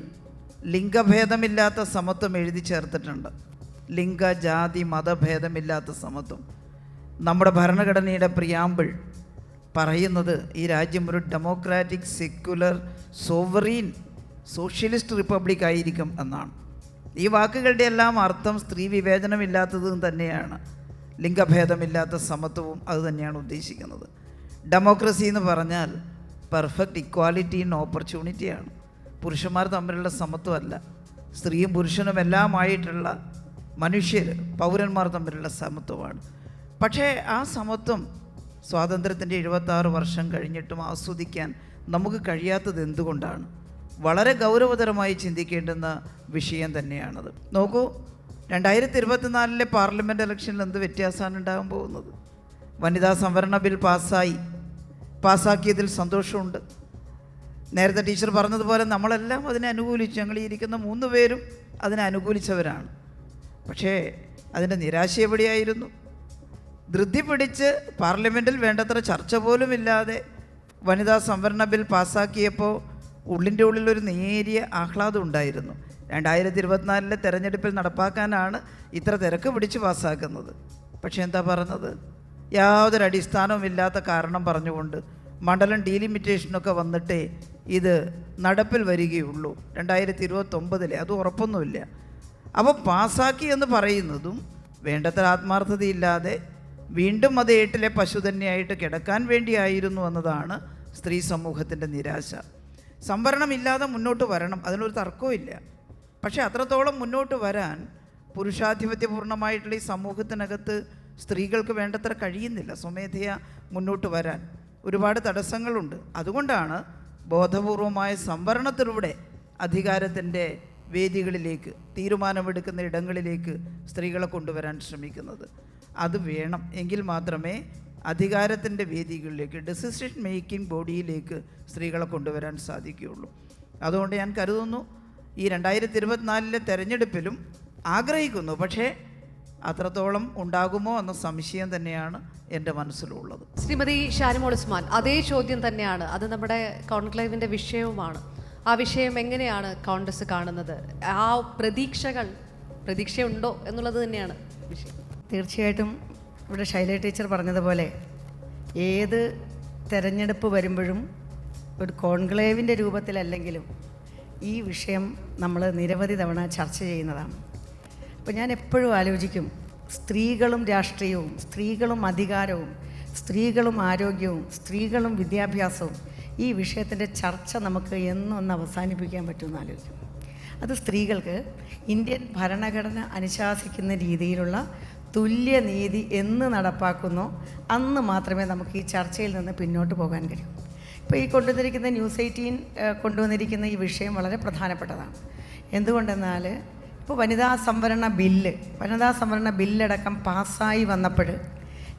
ലിംഗഭേദമില്ലാത്ത സമത്വം എഴുതി ചേർത്തിട്ടുണ്ട്. ലിംഗ, ജാതി, മതഭേദമില്ലാത്ത സമത്വം. നമ്മുടെ ഭരണഘടനയുടെ പ്രിയാമ്പിൾ പറയുന്നത് ഈ രാജ്യം ഒരു democratic, secular, sovereign, socialist republic ആയിരിക്കും എന്നാണ്. ഈ വാക്കുകളുടെ എല്ലാം അർത്ഥം സ്ത്രീ വിവേചനമില്ലാത്തതും തന്നെയാണ്. ലിംഗഭേദമില്ലാത്ത സമത്വവും അത് തന്നെയാണ് ഉദ്ദേശിക്കുന്നത്. ഡെമോക്രസി എന്ന് പറഞ്ഞാൽ പെർഫെക്റ്റ് ഇക്വാലിറ്റി ഇൻ ഓപ്പർച്യൂണിറ്റിയാണ്. പുരുഷന്മാർ തമ്മിലുള്ള സമത്വമല്ല, സ്ത്രീയും പുരുഷനും എല്ലാമായിട്ടുള്ള മനുഷ്യർ, പൗരന്മാർ തമ്മിലുള്ള സമത്വമാണ്. പക്ഷേ ആ സമത്വം സ്വാതന്ത്ര്യത്തിൻ്റെ 76 വർഷം കഴിഞ്ഞിട്ടും ആസ്വദിക്കാൻ നമുക്ക് കഴിയാത്തത് എന്തുകൊണ്ടാണ്? വളരെ ഗൗരവതരമായി ചിന്തിക്കേണ്ടുന്ന വിഷയം തന്നെയാണത്. നോക്കൂ, 2024 പാർലമെൻറ്റ് ഇലക്ഷനിൽ എന്ത് വ്യത്യാസമാണ് ഉണ്ടാകാൻ പോകുന്നത്? വനിതാ സംവരണ ബിൽ പാസ്സാക്കിയതിൽ സന്തോഷമുണ്ട്. നേരത്തെ ടീച്ചർ പറഞ്ഞതുപോലെ നമ്മളെല്ലാം അതിനെ അനുകൂലിച്ചു. ഞങ്ങൾ ഈ ഇരിക്കുന്ന 3 പേരും അതിനെ അനുകൂലിച്ചവരാണ്. പക്ഷേ അതിൻ്റെ നിരാശ എവിടെയായിരുന്നു? ധൃതി പിടിച്ച് പാർലമെൻറ്റിൽ വേണ്ടത്ര ചർച്ച പോലുമില്ലാതെ വനിതാ സംവരണ ബിൽ പാസ്സാക്കിയപ്പോൾ ഉള്ളിൻ്റെ ഉള്ളിലൊരു നേരിയ ആഹ്ലാദം ഉണ്ടായിരുന്നു. 2024 തെരഞ്ഞെടുപ്പിൽ നടപ്പാക്കാനാണ് ഇത്ര തിരക്ക് പിടിച്ച് പാസ്സാക്കുന്നത്. പക്ഷേ എന്താ പറഞ്ഞത്? യാതൊരു അടിസ്ഥാനവുമില്ലാത്ത കാരണം പറഞ്ഞുകൊണ്ട് മണ്ഡലം ഡീലിമിറ്റേഷനൊക്കെ വന്നിട്ടേ ഇത് നടപ്പിൽ വരികയുള്ളൂ 2029. അത് ഉറപ്പൊന്നുമില്ല. അപ്പോൾ പാസ്സാക്കി എന്ന് പറയുന്നതും വേണ്ടത്ര ആത്മാർത്ഥതയില്ലാതെ വീണ്ടും അത് ഏട്ടിലെ പശു തന്നെയായിട്ട് കിടക്കാൻ വേണ്ടിയായിരുന്നു എന്നതാണ് സ്ത്രീ സമൂഹത്തിൻ്റെ നിരാശ. സംവരണമില്ലാതെ മുന്നോട്ട് വരണം, അതിനൊരു തർക്കവും ഇല്ല. പക്ഷേ അത്രത്തോളം മുന്നോട്ട് വരാൻ പുരുഷാധിപത്യപൂർണ്ണമായിട്ടുള്ള ഈ സമൂഹത്തിനകത്ത് സ്ത്രീകൾക്ക് വേണ്ടത്ര കഴിയുന്നില്ല. സ്വമേധയാ മുന്നോട്ട് വരാൻ ഒരുപാട് തടസ്സങ്ങളുണ്ട്. അതുകൊണ്ടാണ് ബോധപൂർവമായ സംവരണത്തിലൂടെ അധികാരത്തിൻ്റെ വേദികളിലേക്ക്, തീരുമാനമെടുക്കുന്ന ഇടങ്ങളിലേക്ക് സ്ത്രീകളെ കൊണ്ടുവരാൻ ശ്രമിക്കുന്നത്. അത് വേണം, എങ്കിൽ മാത്രമേ അധികാരത്തിൻ്റെ വേദികളിലേക്ക്, ഡിസിഷൻ മേക്കിംഗ് ബോഡിയിലേക്ക് സ്ത്രീകളെ കൊണ്ടുവരാൻ സാധിക്കുകയുള്ളൂ. അതുകൊണ്ട് ഞാൻ കരുതുന്നു ഈ 2024 തെരഞ്ഞെടുപ്പിലും ആഗ്രഹിക്കുന്നു, പക്ഷേ അത്രത്തോളം ഉണ്ടാകുമോ എന്ന സംശയം തന്നെയാണ് എൻ്റെ മനസ്സിലുള്ളത്. ശ്രീമതി ഷാനിമോൾ ഉസ്മാൻ, അതേ ചോദ്യം തന്നെയാണ്. അത് നമ്മുടെ കോൺക്ലേവിൻ്റെ വിഷയവുമാണ്. ആ വിഷയം എങ്ങനെയാണ് കോൺഗ്രസ് കാണുന്നത്? ആ പ്രതീക്ഷയുണ്ടോ എന്നുള്ളത് തന്നെയാണ് വിഷയം. തീർച്ചയായിട്ടും ഇവിടെ ശൈല ടീച്ചർ പറഞ്ഞതുപോലെ ഏത് തെരഞ്ഞെടുപ്പ് വരുമ്പോഴും ഒരു കോൺക്ലേവിൻ്റെ രൂപത്തിലല്ലെങ്കിലും ഈ വിഷയം നമ്മൾ നിരവധി തവണ ചർച്ച ചെയ്യുന്നതാണ്. അപ്പോൾ ഞാൻ എപ്പോഴും ആലോചിക്കും, സ്ത്രീകളും രാഷ്ട്രീയവും, സ്ത്രീകളും അധികാരവും, സ്ത്രീകളും ആരോഗ്യവും, സ്ത്രീകളും വിദ്യാഭ്യാസവും, ഈ വിഷയത്തിൻ്റെ ചർച്ച നമുക്ക് എന്നൊന്ന് അവസാനിപ്പിക്കാൻ പറ്റുമെന്ന് ആലോചിക്കും. അത് സ്ത്രീകൾക്ക് ഇന്ത്യൻ ഭരണഘടന അനുശാസിക്കുന്ന രീതിയിലുള്ള തുല്യനീതി എന്ന് നടപ്പാക്കുന്നോ അന്ന് മാത്രമേ നമുക്ക് ഈ ചർച്ചയിൽ നിന്ന് പിന്നോട്ട് പോകാൻ കഴിയൂ. ഇപ്പോൾ ഈ കൊണ്ടുവന്നിരിക്കുന്ന ന്യൂസ് 18 കൊണ്ടുവന്നിരിക്കുന്ന ഈ വിഷയം വളരെ പ്രധാനപ്പെട്ടതാണ്. എന്തുകൊണ്ടെന്നാൽ ഇപ്പോൾ വനിതാ സംവരണ ബില്ലടക്കം പാസ്സായി വന്നപ്പോൾ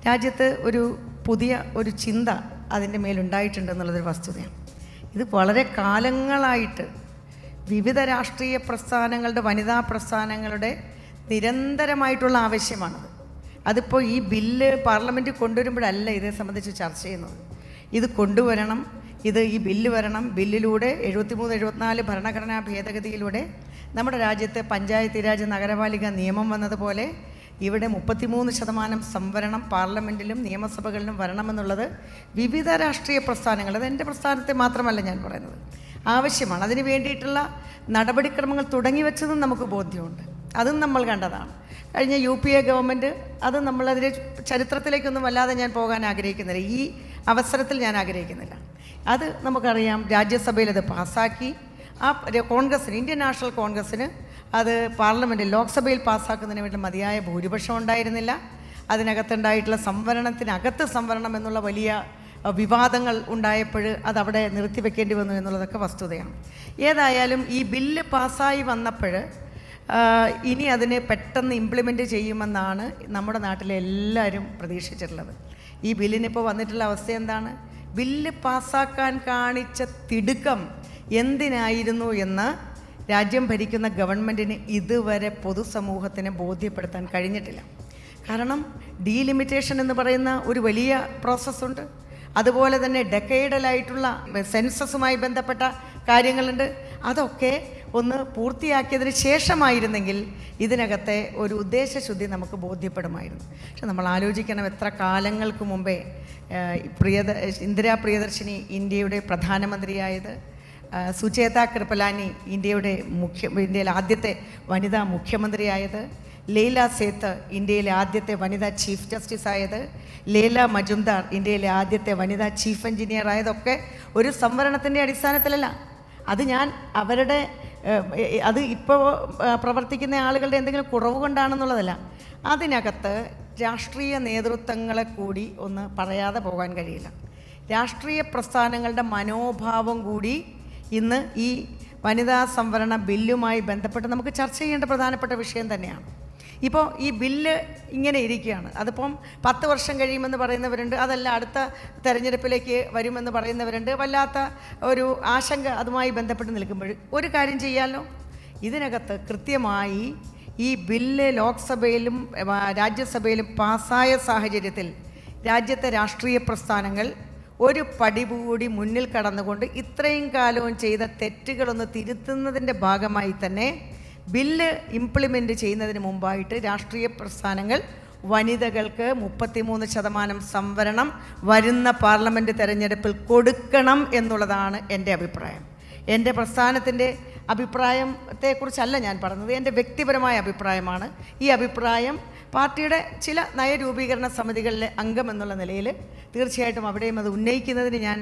രാജ്യത്ത് ഒരു പുതിയ ഒരു ചിന്ത അതിൻ്റെ മേലുണ്ടായിട്ടുണ്ടെന്നുള്ളതൊരു വസ്തുതയാണ്. ഇത് വളരെ കാലങ്ങളായിട്ട് വിവിധ രാഷ്ട്രീയ പ്രസ്ഥാനങ്ങളുടെ, വനിതാ പ്രസ്ഥാനങ്ങളുടെ നിരന്തരമായിട്ടുള്ള ആവശ്യമാണത്. അതിപ്പോൾ ഈ ബില്ല് പാർലമെൻറ്റിൽ കൊണ്ടുവരുമ്പോഴല്ല ഇതേ സംബന്ധിച്ച് ചർച്ച ചെയ്യുന്നത്. ഇത് കൊണ്ടുവരണം, ഈ ബില്ല് വരണം. ബില്ലിലൂടെ 73-74 ഭരണഘടനാ ഭേദഗതിയിലൂടെ നമ്മുടെ രാജ്യത്ത് പഞ്ചായത്ത് രാജ് നഗരപാലിക നിയമം വന്നതുപോലെ ഇവിടെ 33% സംവരണം പാർലമെൻറ്റിലും നിയമസഭകളിലും വരണമെന്നുള്ളത് വിവിധ രാഷ്ട്രീയ പ്രസ്ഥാനങ്ങൾ, അത് എൻ്റെ പ്രസ്ഥാനത്തെ മാത്രമല്ല ഞാൻ പറയുന്നത്, ആവശ്യമാണ്. അതിന് വേണ്ടിയിട്ടുള്ള നടപടിക്രമങ്ങൾ തുടങ്ങി വെച്ചതും നമുക്ക് ബോധ്യമുണ്ട്. അതും നമ്മൾ കണ്ടതാണ്. കഴിഞ്ഞ UPA ഗവൺമെൻറ്, അത് നമ്മളതിൻ്റെ ചരിത്രത്തിലേക്കൊന്നും വല്ലാതെ ഞാൻ പോകാൻ ആഗ്രഹിക്കുന്നില്ല, ഈ അവസരത്തിൽ ഞാൻ ആഗ്രഹിക്കുന്നില്ല. അത് നമുക്കറിയാം, രാജ്യസഭയിൽ അത് പാസ്സാക്കി. ആ കോൺഗ്രസ്സിന്, ഇന്ത്യൻ നാഷണൽ കോൺഗ്രസ്സിന് അത് പാർലമെൻറ്റിൽ, ലോക്സഭയിൽ പാസ്സാക്കുന്നതിന് വേണ്ടി മതിയായ ഭൂരിപക്ഷം ഉണ്ടായിരുന്നില്ല. അതിനകത്തുണ്ടായിട്ടുള്ള സംവരണം എന്നുള്ള വലിയ വിവാദങ്ങൾ ഉണ്ടായപ്പോൾ അതവിടെ നിർത്തിവെക്കേണ്ടി വന്നു എന്നുള്ളതൊക്കെ വസ്തുതയാണ്. ഏതായാലും ഈ ബില്ല് പാസ്സായി വന്നപ്പോൾ ഇനി അതിനെ പെട്ടെന്ന് ഇംപ്ലിമെൻറ്റ് ചെയ്യുമെന്നാണ് നമ്മുടെ നാട്ടിലെ എല്ലാവരും പ്രതീക്ഷിച്ചിട്ടുള്ളത്. ഈ ബില്ലിനിപ്പോൾ വന്നിട്ടുള്ള അവസ്ഥ എന്താണ്? ബില്ല് പാസ്സാക്കാൻ കാണിച്ച തിടുക്കം എന്തിനായിരുന്നു എന്ന് രാജ്യം ഭരിക്കുന്ന ഗവൺമെൻറ്റിന് ഇതുവരെ പൊതുസമൂഹത്തിനെ ബോധ്യപ്പെടുത്താൻ കഴിഞ്ഞിട്ടില്ല. കാരണം ഡീലിമിറ്റേഷൻ എന്ന് പറയുന്ന ഒരു വലിയ പ്രോസസ്സുണ്ട്. അതുപോലെ തന്നെ ഡെക്കേഡലായിട്ടുള്ള സെൻസസുമായി ബന്ധപ്പെട്ട കാര്യങ്ങളുണ്ട്. അതൊക്കെ ഒന്ന് പൂർത്തിയാക്കിയതിന് ശേഷമായിരുന്നെങ്കിൽ ഇതിനകത്തെ ഒരു ഉദ്ദേശശുദ്ധി നമുക്ക് ബോധ്യപ്പെടുമായിരുന്നു. പക്ഷെ നമ്മൾ ആലോചിക്കണം, എത്ര കാലങ്ങൾക്ക് മുമ്പേ ഇന്ദിരാ പ്രിയദർശിനി ഇന്ത്യയുടെ പ്രധാനമന്ത്രിയായത്, സുചേത കൃപലാനി ഇന്ത്യയിലെ ആദ്യത്തെ വനിതാ മുഖ്യമന്ത്രിയായത്, ലീല സേത്ത് ഇന്ത്യയിലെ ആദ്യത്തെ വനിതാ ചീഫ് ജസ്റ്റിസ് ആയത്, ലീല മജുംദാർ ഇന്ത്യയിലെ ആദ്യത്തെ വനിതാ ചീഫ് എഞ്ചിനീയർ ആയതൊക്കെ ഒരു സംവരണത്തിൻ്റെ അടിസ്ഥാനത്തിലല്ല. അത് അത് ഇപ്പോൾ പ്രവർത്തിക്കുന്ന ആളുകളുടെ എന്തെങ്കിലും കുറവ് കൊണ്ടാണെന്നുള്ളതല്ല. അതിനകത്ത് രാഷ്ട്രീയ നേതൃത്വങ്ങളെ കൂടി ഒന്ന് പറയാതെ പോകാൻ കഴിയില്ല. രാഷ്ട്രീയ പ്രസ്ഥാനങ്ങളുടെ മനോഭാവം കൂടി ഇന്ന് ഈ വനിതാ സംവരണ ബില്ലുമായി ബന്ധപ്പെട്ട് നമുക്ക് ചർച്ച ചെയ്യേണ്ട പ്രധാനപ്പെട്ട വിഷയം തന്നെയാണ്. ഇപ്പോൾ ഈ ബില്ല് ഇങ്ങനെ ഇരിക്കുകയാണ്. അതിപ്പം 10 വർഷം കഴിയുമെന്ന് പറയുന്നവരുണ്ട്, അതല്ല അടുത്ത തെരഞ്ഞെടുപ്പിലേക്ക് വരുമെന്ന് പറയുന്നവരുണ്ട്. വല്ലാത്ത ഒരു ആശങ്ക അതുമായി ബന്ധപ്പെട്ട് നിൽക്കുമ്പോൾ ഒരു കാര്യം ചെയ്യാമല്ലോ, ഇതിനകത്ത് കൃത്യമായി ഈ ബില്ല് ലോക്സഭയിലും രാജ്യസഭയിലും പാസ്സായ സാഹചര്യത്തിൽ രാജ്യത്തെ രാഷ്ട്രീയ പ്രസ്ഥാനങ്ങൾ ഒരു പടി കൂടി മുന്നിൽ കടന്നുകൊണ്ട് ഇത്രയും കാലവും ചെയ്ത തെറ്റുകളൊന്ന് തിരുത്തുന്നതിൻ്റെ ഭാഗമായി തന്നെ ബില്ല് ഇംപ്ലിമെൻ്റ് ചെയ്യുന്നതിന് മുമ്പായിട്ട് രാഷ്ട്രീയ പ്രസ്ഥാനങ്ങൾ വനിതകൾക്ക് 33% സംവരണം വരുന്ന പാർലമെൻറ്റ് തെരഞ്ഞെടുപ്പിൽ കൊടുക്കണം എന്നുള്ളതാണ് എൻ്റെ അഭിപ്രായം. എൻ്റെ പ്രസ്ഥാനത്തിൻ്റെ അഭിപ്രായത്തെക്കുറിച്ചല്ല ഞാൻ പറഞ്ഞത്, എൻ്റെ വ്യക്തിപരമായ അഭിപ്രായമാണ്. ഈ അഭിപ്രായം പാർട്ടിയുടെ ചില നയരൂപീകരണ സമിതികളിലെ അംഗം എന്നുള്ള നിലയിൽ തീർച്ചയായിട്ടും അവിടെയും അത് ഉന്നയിക്കുന്നതിന് ഞാൻ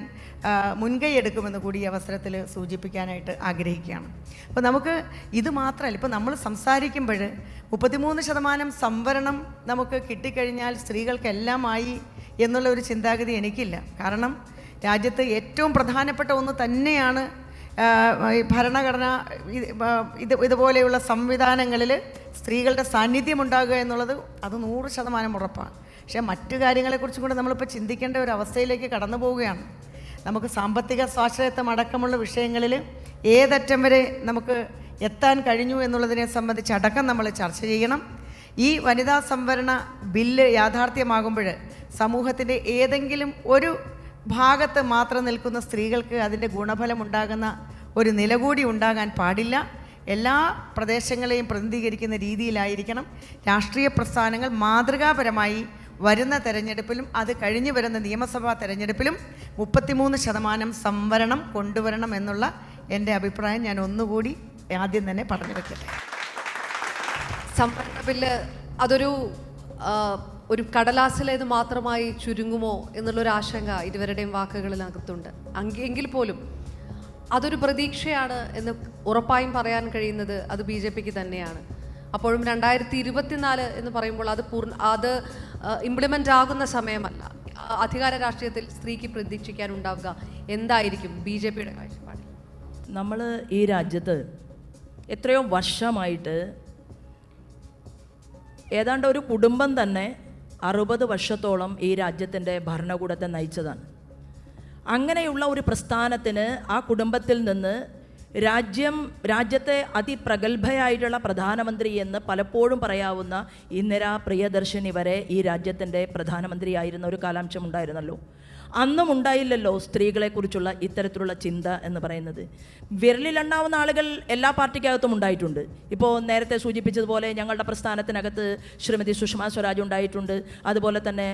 മുൻകൈ എടുക്കുമെന്ന് കൂടി ഈ അവസരത്തിൽ സൂചിപ്പിക്കാനായിട്ട് ആഗ്രഹിക്കുകയാണ്. അപ്പോൾ നമുക്ക് ഇത് മാത്രമല്ല, ഇപ്പോൾ നമ്മൾ സംസാരിക്കുമ്പോൾ 33% സംവരണം നമുക്ക് കിട്ടിക്കഴിഞ്ഞാൽ സ്ത്രീകൾക്കെല്ലാമായി എന്നുള്ള ഒരു ചിന്താഗതി എനിക്കില്ല. കാരണം രാജ്യത്ത് ഏറ്റവും പ്രധാനപ്പെട്ട ഒന്ന് തന്നെയാണ് ഈ ഭരണഘടന, ഇതുപോലെയുള്ള സംവിധാനങ്ങളിൽ സ്ത്രീകളുടെ സാന്നിധ്യം ഉണ്ടാകുക എന്നുള്ളത് അത് 100% ഉറപ്പാണ്. പക്ഷേ മറ്റു കാര്യങ്ങളെക്കുറിച്ചും കൂടെ നമ്മളിപ്പോൾ ചിന്തിക്കേണ്ട ഒരു അവസ്ഥയിലേക്ക് കടന്നു പോവുകയാണ്. നമുക്ക് സാമ്പത്തിക സ്വാശ്രയത്വം അടക്കമുള്ള വിഷയങ്ങളിൽ ഏതറ്റം വരെ നമുക്ക് എത്താൻ കഴിഞ്ഞു എന്നുള്ളതിനെ സംബന്ധിച്ച് അടക്കം നമ്മൾ ചർച്ച ചെയ്യണം. ഈ വനിതാ സംവരണ ബില്ല് യാഥാർത്ഥ്യമാകുമ്പോൾ സമൂഹത്തിൻ്റെ ഏതെങ്കിലും ഒരു ഭാഗത്ത് മാത്രം നിൽക്കുന്ന സ്ത്രീകൾക്ക് അതിൻ്റെ ഗുണഫലം ഉണ്ടാകുന്ന ഒരു നില കൂടി ഉണ്ടാകാൻ പാടില്ല. എല്ലാ പ്രദേശങ്ങളെയും പ്രതിനിധീകരിക്കുന്ന രീതിയിലായിരിക്കണം രാഷ്ട്രീയ പ്രസ്ഥാനങ്ങൾ മാതൃകാപരമായി വരുന്ന തെരഞ്ഞെടുപ്പിലും അത് കഴിഞ്ഞു വരുന്ന നിയമസഭാ തെരഞ്ഞെടുപ്പിലും 33% സംവരണം കൊണ്ടുവരണം എന്നുള്ള എൻ്റെ അഭിപ്രായം ഞാൻ ഒന്നുകൂടി ആദ്യം തന്നെ പറഞ്ഞു വെക്കട്ടെ. സംവരണ ബില്ല് അതൊരു ഒരു കടലാസിലേത് മാത്രമായി ചുരുങ്ങുമോ എന്നുള്ളൊരു ആശങ്ക ഇരുവരുടെയും വാക്കുകളിനകത്തുണ്ട്. എങ്കിൽ പോലും അതൊരു പ്രതീക്ഷയാണ് എന്ന് ഉറപ്പായും പറയാൻ കഴിയുന്നത് അത് BJPക്ക് തന്നെയാണ്. അപ്പോഴും 2024 എന്ന് പറയുമ്പോൾ അത് ഇംപ്ലിമെൻ്റ് ആകുന്ന സമയമല്ല. അധികാര രാഷ്ട്രീയത്തിൽ സ്ത്രീക്ക് പ്രതീക്ഷിക്കാനുണ്ടാവുക എന്തായിരിക്കും BJPയുടെ കാഴ്ചപ്പാട്? നമ്മൾ ഈ രാജ്യത്ത് എത്രയോ വർഷമായിട്ട് ഏതാണ്ട് ഒരു കുടുംബം തന്നെ 60 വർഷത്തോളം ഈ രാജ്യത്തിൻ്റെ ഭരണകൂടത്തെ നയിച്ചതാണ്. അങ്ങനെയുള്ള ഒരു പ്രസ്ഥാനത്തിന് ആ കുടുംബത്തിൽ നിന്ന് രാജ്യത്തെ അതിപ്രഗത്ഭയായിട്ടുള്ള പ്രധാനമന്ത്രി എന്ന് പലപ്പോഴും പറയാവുന്ന ഇന്ദിരാ പ്രിയദർശിനി വരെ ഈ രാജ്യത്തിൻ്റെ പ്രധാനമന്ത്രിയായിരുന്ന ഒരു കാലാംശം ഉണ്ടായിരുന്നല്ലോ. അന്നും ഉണ്ടായില്ലല്ലോ സ്ത്രീകളെക്കുറിച്ചുള്ള ഇത്തരത്തിലുള്ള ചിന്ത എന്ന് പറയുന്നത്. വിരലിലെണ്ണാവുന്ന ആളുകൾ എല്ലാ പാർട്ടിക്കകത്തും ഉണ്ടായിട്ടുണ്ട്. ഇപ്പോൾ നേരത്തെ സൂചിപ്പിച്ചതുപോലെ ഞങ്ങളുടെ പ്രസ്ഥാനത്തിനകത്ത് ശ്രീമതി സുഷമ സ്വരാജ് ഉണ്ടായിട്ടുണ്ട്, അതുപോലെ തന്നെ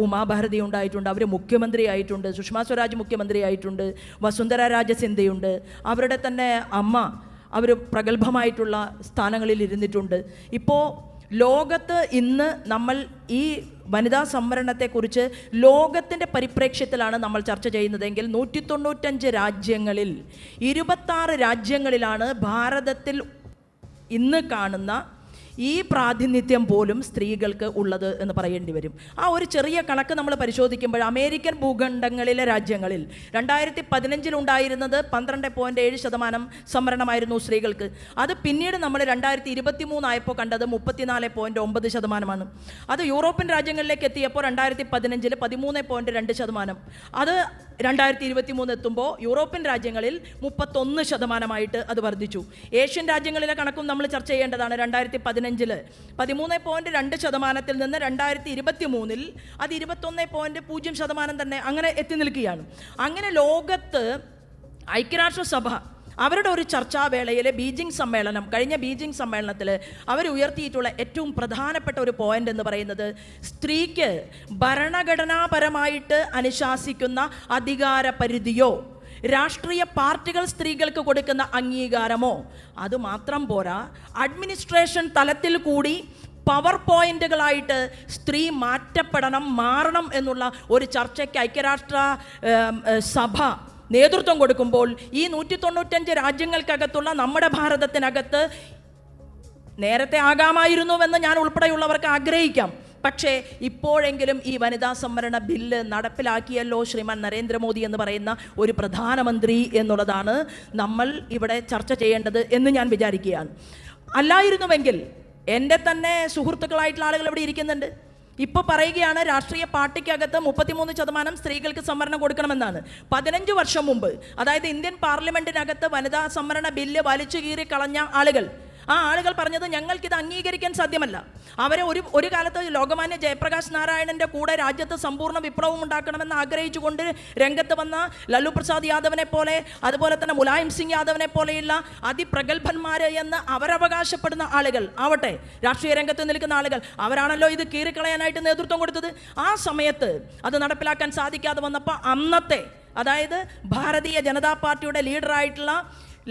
ഉമാഭാരതി ഉണ്ടായിട്ടുണ്ട്, അവർ മുഖ്യമന്ത്രിയായിട്ടുണ്ട്. സുഷമ സ്വരാജ് മുഖ്യമന്ത്രിയായിട്ടുണ്ട്, വസുന്ധര രാജ സിന്ധ്യയുണ്ട്, അവരുടെ തന്നെ അമ്മ അവർ പ്രഗത്ഭമായിട്ടുള്ള സ്ഥാനങ്ങളിൽ ഇരുന്നിട്ടുണ്ട്. ഇപ്പോൾ ലോകത്ത് ഇന്ന് നമ്മൾ ഈ വനിതാ സംവരണത്തെക്കുറിച്ച് ലോകത്തിൻ്റെ പരിപ്രേക്ഷ്യത്തിലാണ് നമ്മൾ ചർച്ച ചെയ്യുന്നതെങ്കിൽ 195 രാജ്യങ്ങളിൽ 26 രാജ്യങ്ങളിലാണ് ഭാരതത്തിൽ ഇന്ന് കാണുന്ന ഈ പ്രാതിനിധ്യം പോലും സ്ത്രീകൾക്ക് ഉള്ളത് എന്ന് പറയേണ്ടി വരും. ആ ഒരു ചെറിയ കണക്ക് നമ്മൾ പരിശോധിക്കുമ്പോൾ അമേരിക്കൻ ഭൂഖണ്ഡങ്ങളിലെ രാജ്യങ്ങളിൽ 2015 ഉണ്ടായിരുന്നത് 12.7% സംവരണമായിരുന്നു സ്ത്രീകൾക്ക്. അത് പിന്നീട് നമ്മൾ 2023 ആയപ്പോൾ കണ്ടത് 34.9%. അത് യൂറോപ്യൻ രാജ്യങ്ങളിലേക്ക് എത്തിയപ്പോൾ 2015 13.2%. അത് 2023 എത്തുമ്പോൾ യൂറോപ്യൻ രാജ്യങ്ങളിൽ 31% അത് വർദ്ധിച്ചു. ഏഷ്യൻ രാജ്യങ്ങളിലെ കണക്കും നമ്മൾ ചർച്ച ചെയ്യേണ്ടതാണ്. 2015 13.2% നിന്ന് 2023 അത് 21.0% തന്നെ അങ്ങനെ എത്തി നിൽക്കുകയാണ്. അങ്ങനെ ലോകത്ത് ഐക്യരാഷ്ട്രസഭ അവരുടെ ഒരു ചർച്ചാവേളയിലെ കഴിഞ്ഞ ബീജിംഗ് സമ്മേളനത്തിൽ അവർ ഉയർത്തിയിട്ടുള്ള ഏറ്റവും പ്രധാനപ്പെട്ട ഒരു പോയിന്റ് എന്ന് പറയുന്നത് സ്ത്രീക്ക് ഭരണഘടനാപരമായിട്ട് അനുശാസിക്കുന്ന അധികാര പരിധിയോ രാഷ്ട്രീയ പാർട്ടികൾ സ്ത്രീകൾക്ക് കൊടുക്കുന്ന അംഗീകാരമോ അതുമാത്രം പോരാ, അഡ്മിനിസ്ട്രേഷൻ തലത്തിൽ കൂടി പവർ പോയിന്റുകളായിട്ട് സ്ത്രീ മാറണം എന്നുള്ള ഒരു ചർച്ചയ്ക്ക് ഐക്യരാഷ്ട്ര സഭ നേതൃത്വം കൊടുക്കുമ്പോൾ ഈ 195 രാജ്യങ്ങൾക്കകത്തുള്ള നമ്മുടെ ഭാരതത്തിനകത്ത് നേരത്തെ ആകാമായിരുന്നുവെന്ന് ഞാൻ ഉൾപ്പെടെയുള്ളവർക്ക് ആഗ്രഹിക്കാം. പക്ഷേ ഇപ്പോഴെങ്കിലും ഈ വനിതാ സംവരണ ബില്ല് നടപ്പിലാക്കിയല്ലോ ശ്രീമാൻ നരേന്ദ്രമോദി എന്ന് പറയുന്ന ഒരു പ്രധാനമന്ത്രി എന്നുള്ളതാണ് നമ്മൾ ഇവിടെ ചർച്ച ചെയ്യേണ്ടത് എന്ന് ഞാൻ വിചാരിക്കുകയാണ്. അല്ലായിരുന്നുവെങ്കിൽ എൻ്റെ തന്നെ സുഹൃത്തുക്കളായിട്ടുള്ള ആളുകൾ ഇവിടെ ഇരിക്കുന്നുണ്ട്. ഇപ്പോൾ പറയുകയാണ് രാഷ്ട്രീയ പാർട്ടിക്കകത്ത് 33% സ്ത്രീകൾക്ക് സംവരണം കൊടുക്കണമെന്നാണ്. 15 വർഷം മുമ്പ്, അതായത് ഇന്ത്യൻ പാർലമെൻറ്റിനകത്ത് വനിതാ സംവരണ ബില്ല് വലിച്ചു കീറി കളഞ്ഞ ആളുകൾ പറഞ്ഞത് ഞങ്ങൾക്കിത് അംഗീകരിക്കാൻ സാധ്യമല്ല. അവരെ ഒരു കാലത്ത് ലോകമാന്യ ജയപ്രകാശ് നാരായണൻ്റെ കൂടെ രാജ്യത്ത് സമ്പൂർണ്ണ വിപ്ലവം ഉണ്ടാക്കണമെന്ന് ആഗ്രഹിച്ചുകൊണ്ട് രംഗത്ത് വന്ന ലല്ലു പ്രസാദ് യാദവിനെ പോലെ, അതുപോലെ തന്നെ മുലായം സിംഗ് യാദവിനെ പോലെയുള്ള അതിപ്രഗത്ഭന്മാർ എന്ന് അവരവകാശപ്പെടുന്ന ആളുകൾ ആവട്ടെ, രാഷ്ട്രീയ രംഗത്ത് നിൽക്കുന്ന ആളുകൾ, അവരാണല്ലോ ഇത് കീറിക്കളയാനായിട്ട് നേതൃത്വം കൊടുത്തത്. ആ സമയത്ത് അത് നടപ്പിലാക്കാൻ സാധിക്കാതെ വന്നപ്പോൾ അന്നത്തെ, അതായത് ഭാരതീയ ജനതാ പാർട്ടിയുടെ ലീഡറായിട്ടുള്ള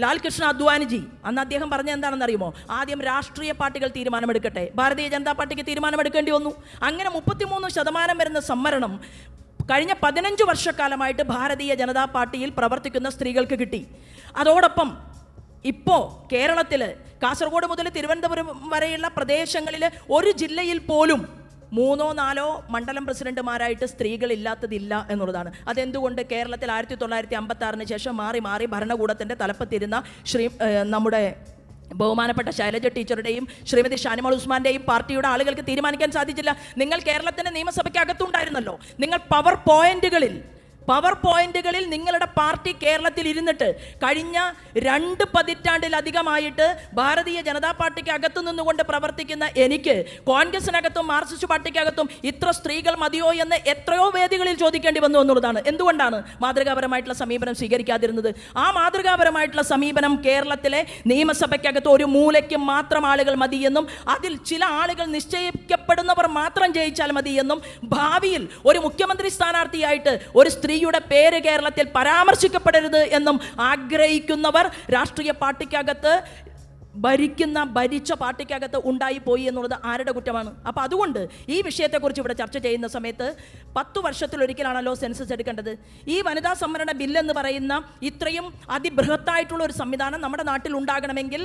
ലാൽ കൃഷ്ണ അദ്വാനിജി അന്ന് അദ്ദേഹം പറഞ്ഞ എന്താണെന്ന് അറിയുമോ? ആദ്യം രാഷ്ട്രീയ പാർട്ടികൾ തീരുമാനമെടുക്കട്ടെ, ഭാരതീയ ജനതാ പാർട്ടിക്ക് തീരുമാനമെടുക്കേണ്ടി വന്നു. അങ്ങനെ 33% വരുന്ന സംവരണം കഴിഞ്ഞ 15 വർഷക്കാലമായിട്ട് ഭാരതീയ ജനതാ പാർട്ടിയിൽ പ്രവർത്തിക്കുന്ന സ്ത്രീകൾക്ക് കിട്ടി. അതോടൊപ്പം ഇപ്പോൾ കേരളത്തിൽ കാസർഗോഡ് മുതൽ തിരുവനന്തപുരം വരെയുള്ള പ്രദേശങ്ങളിൽ ഒരു ജില്ലയിൽ പോലും 3 or 4 മണ്ഡലം പ്രസിഡന്റുമാരായിട്ട് സ്ത്രീകളില്ലാത്തതില്ല എന്നുള്ളതാണ്. അതെന്തുകൊണ്ട്? കേരളത്തിൽ 1956 ശേഷം മാറി മാറി ഭരണകൂടത്തിൻ്റെ തലപ്പത്തിരുന്ന നമ്മുടെ ബഹുമാനപ്പെട്ട ശൈലജ ടീച്ചറുടെയും ശ്രീമതി ഷാനിമോൾ ഉസ്മാൻ്റെയും പാർട്ടിയുടെ ആളുകൾക്ക് തീരുമാനിക്കാൻ സാധിച്ചില്ല. നിങ്ങൾ കേരളത്തിൻ്റെ നിയമസഭയ്ക്ക് അകത്തുണ്ടായിരുന്നല്ലോ. നിങ്ങൾ പവർ പോയിന്റുകളിൽ നിങ്ങളുടെ പാർട്ടി കേരളത്തിൽ ഇരുന്നിട്ട് കഴിഞ്ഞ 2 പതിറ്റാണ്ടിലധികമായിട്ട് ഭാരതീയ ജനതാ പാർട്ടിക്ക് അകത്തു നിന്നുകൊണ്ട് പ്രവർത്തിക്കുന്ന എനിക്ക് കോൺഗ്രസിനകത്തും മാർക്സിസ്റ്റ് പാർട്ടിക്കകത്തും ഇത്ര സ്ത്രീകൾ മതിയോ എന്ന് എത്രയോ വേദികളിൽ ചോദിക്കേണ്ടി വന്നു എന്നുള്ളതാണ്. എന്തുകൊണ്ടാണ് മാതൃകാപരമായിട്ടുള്ള സമീപനം സ്വീകരിക്കാതിരുന്നത്? ആ മാതൃകാപരമായിട്ടുള്ള സമീപനം കേരളത്തിലെ നിയമസഭയ്ക്കകത്ത് ഒരു മൂലയ്ക്ക് മാത്രം ആളുകൾ മതിയെന്നും അതിൽ ചില ആളുകൾ നിശ്ചയിക്കപ്പെടുന്നവർ മാത്രം ജയിച്ചാൽ മതിയെന്നും ഭാവിയിൽ ഒരു മുഖ്യമന്ത്രി സ്ഥാനാർത്ഥിയായിട്ട് ഒരു സ്ത്രീയുടെ പേര് കേരളത്തിൽ പരാമർശിക്കപ്പെടരുത് എന്നും ആഗ്രഹിക്കുന്നവർ രാഷ്ട്രീയ പാർട്ടിക്കകത്ത് ഭരിച്ച പാർട്ടിക്കകത്ത് ഉണ്ടായിപ്പോയി എന്നുള്ളത് ആരുടെ കുറ്റമാണ്? അപ്പോൾ അതുകൊണ്ട് ഈ വിഷയത്തെക്കുറിച്ച് ഇവിടെ ചർച്ച ചെയ്യുന്ന സമയത്ത് 10 വർഷത്തിലൊരിക്കലാണല്ലോ സെൻസസ് എടുക്കേണ്ടത്. ഈ വനിതാ സംവരണ ബില്ലെന്ന് പറയുന്ന ഇത്രയും അതിബൃഹത്തായിട്ടുള്ള ഒരു സംവിധാനം നമ്മുടെ നാട്ടിൽ ഉണ്ടാകണമെങ്കിൽ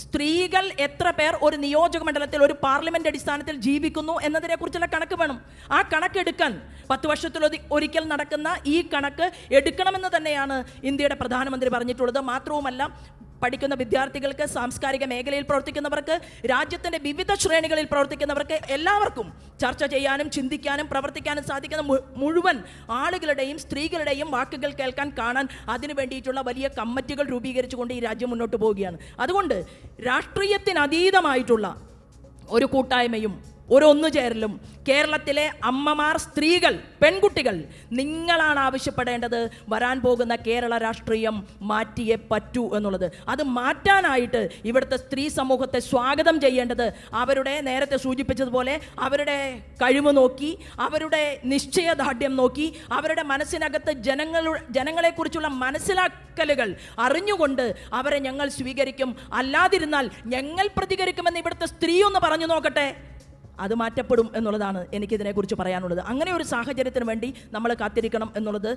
സ്ത്രീകൾ എത്ര പേർ ഒരു നിയോജക മണ്ഡലത്തിൽ ഒരു പാർലമെന്റ് അടിസ്ഥാനത്തിൽ ജീവിക്കുന്നു എന്നതിനെക്കുറിച്ചുള്ള കണക്ക് വേണം. ആ കണക്കെടുക്കാൻ 10 വർഷത്തിലൊരിക്കൽ നടക്കുന്ന ഈ കണക്ക് എടുക്കണമെന്ന് തന്നെയാണ് ഇന്ത്യയുടെ പ്രധാനമന്ത്രി പറഞ്ഞിട്ടുള്ളത്. മാത്രവുമല്ല, പഠിക്കുന്ന വിദ്യാർത്ഥികൾക്ക്, സാംസ്കാരിക മേഖലയിൽ പ്രവർത്തിക്കുന്നവർക്ക്, രാജ്യത്തിൻ്റെ വിവിധ ശ്രേണികളിൽ പ്രവർത്തിക്കുന്നവർക്ക് എല്ലാവർക്കും ചർച്ച ചെയ്യാനും ചിന്തിക്കാനും പ്രവർത്തിക്കാനും സാധിക്കുന്ന മുഴുവൻ ആളുകളുടെയും സ്ത്രീകളുടെയും വാക്കുകൾ കേൾക്കാൻ, കാണാൻ അതിനു വേണ്ടിയിട്ടുള്ള വലിയ കമ്മിറ്റികൾ രൂപീകരിച്ചുകൊണ്ട് ഈ രാജ്യം മുന്നോട്ട് പോവുകയാണ്. അതുകൊണ്ട് രാഷ്ട്രീയത്തിനതീതമായിട്ടുള്ള ഒരു കൂട്ടായ്മയും ഒരു ഒന്നുചേരലും കേരളത്തിലെ അമ്മമാർ, സ്ത്രീകൾ, പെൺകുട്ടികൾ നിങ്ങളാണ് ആവശ്യപ്പെടേണ്ടത്. വരാൻ പോകുന്ന കേരള രാഷ്ട്രീയം മാറ്റിയേ പറ്റൂ എന്നുള്ളത്. അത് മാറ്റാനായിട്ട് ഇവിടുത്തെ സ്ത്രീ സമൂഹത്തെ സ്വാഗതം ചെയ്യേണ്ടത് അവരുടെ, നേരത്തെ സൂചിപ്പിച്ചതുപോലെ, അവരുടെ നോക്കി, അവരുടെ നിശ്ചയദാർഢ്യം നോക്കി, അവരുടെ മനസ്സിനകത്ത് ജനങ്ങളെക്കുറിച്ചുള്ള മനസ്സിലാക്കലുകൾ അറിഞ്ഞുകൊണ്ട് അവരെ ഞങ്ങൾ സ്വീകരിക്കും. അല്ലാതിരുന്നാൽ ഞങ്ങൾ പ്രതികരിക്കുമെന്ന് ഇവിടുത്തെ സ്ത്രീ ഒന്ന് പറഞ്ഞു നോക്കട്ടെ. അത് മാറ്റപ്പെടും എന്നുള്ളതാണ് എനിക്കിതിനെക്കുറിച്ച് പറയാനുള്ളത്. അങ്ങനെ ഒരു സാഹചര്യത്തിന് വേണ്ടി നമ്മൾ കാത്തിരിക്കണം എന്നുള്ളത്,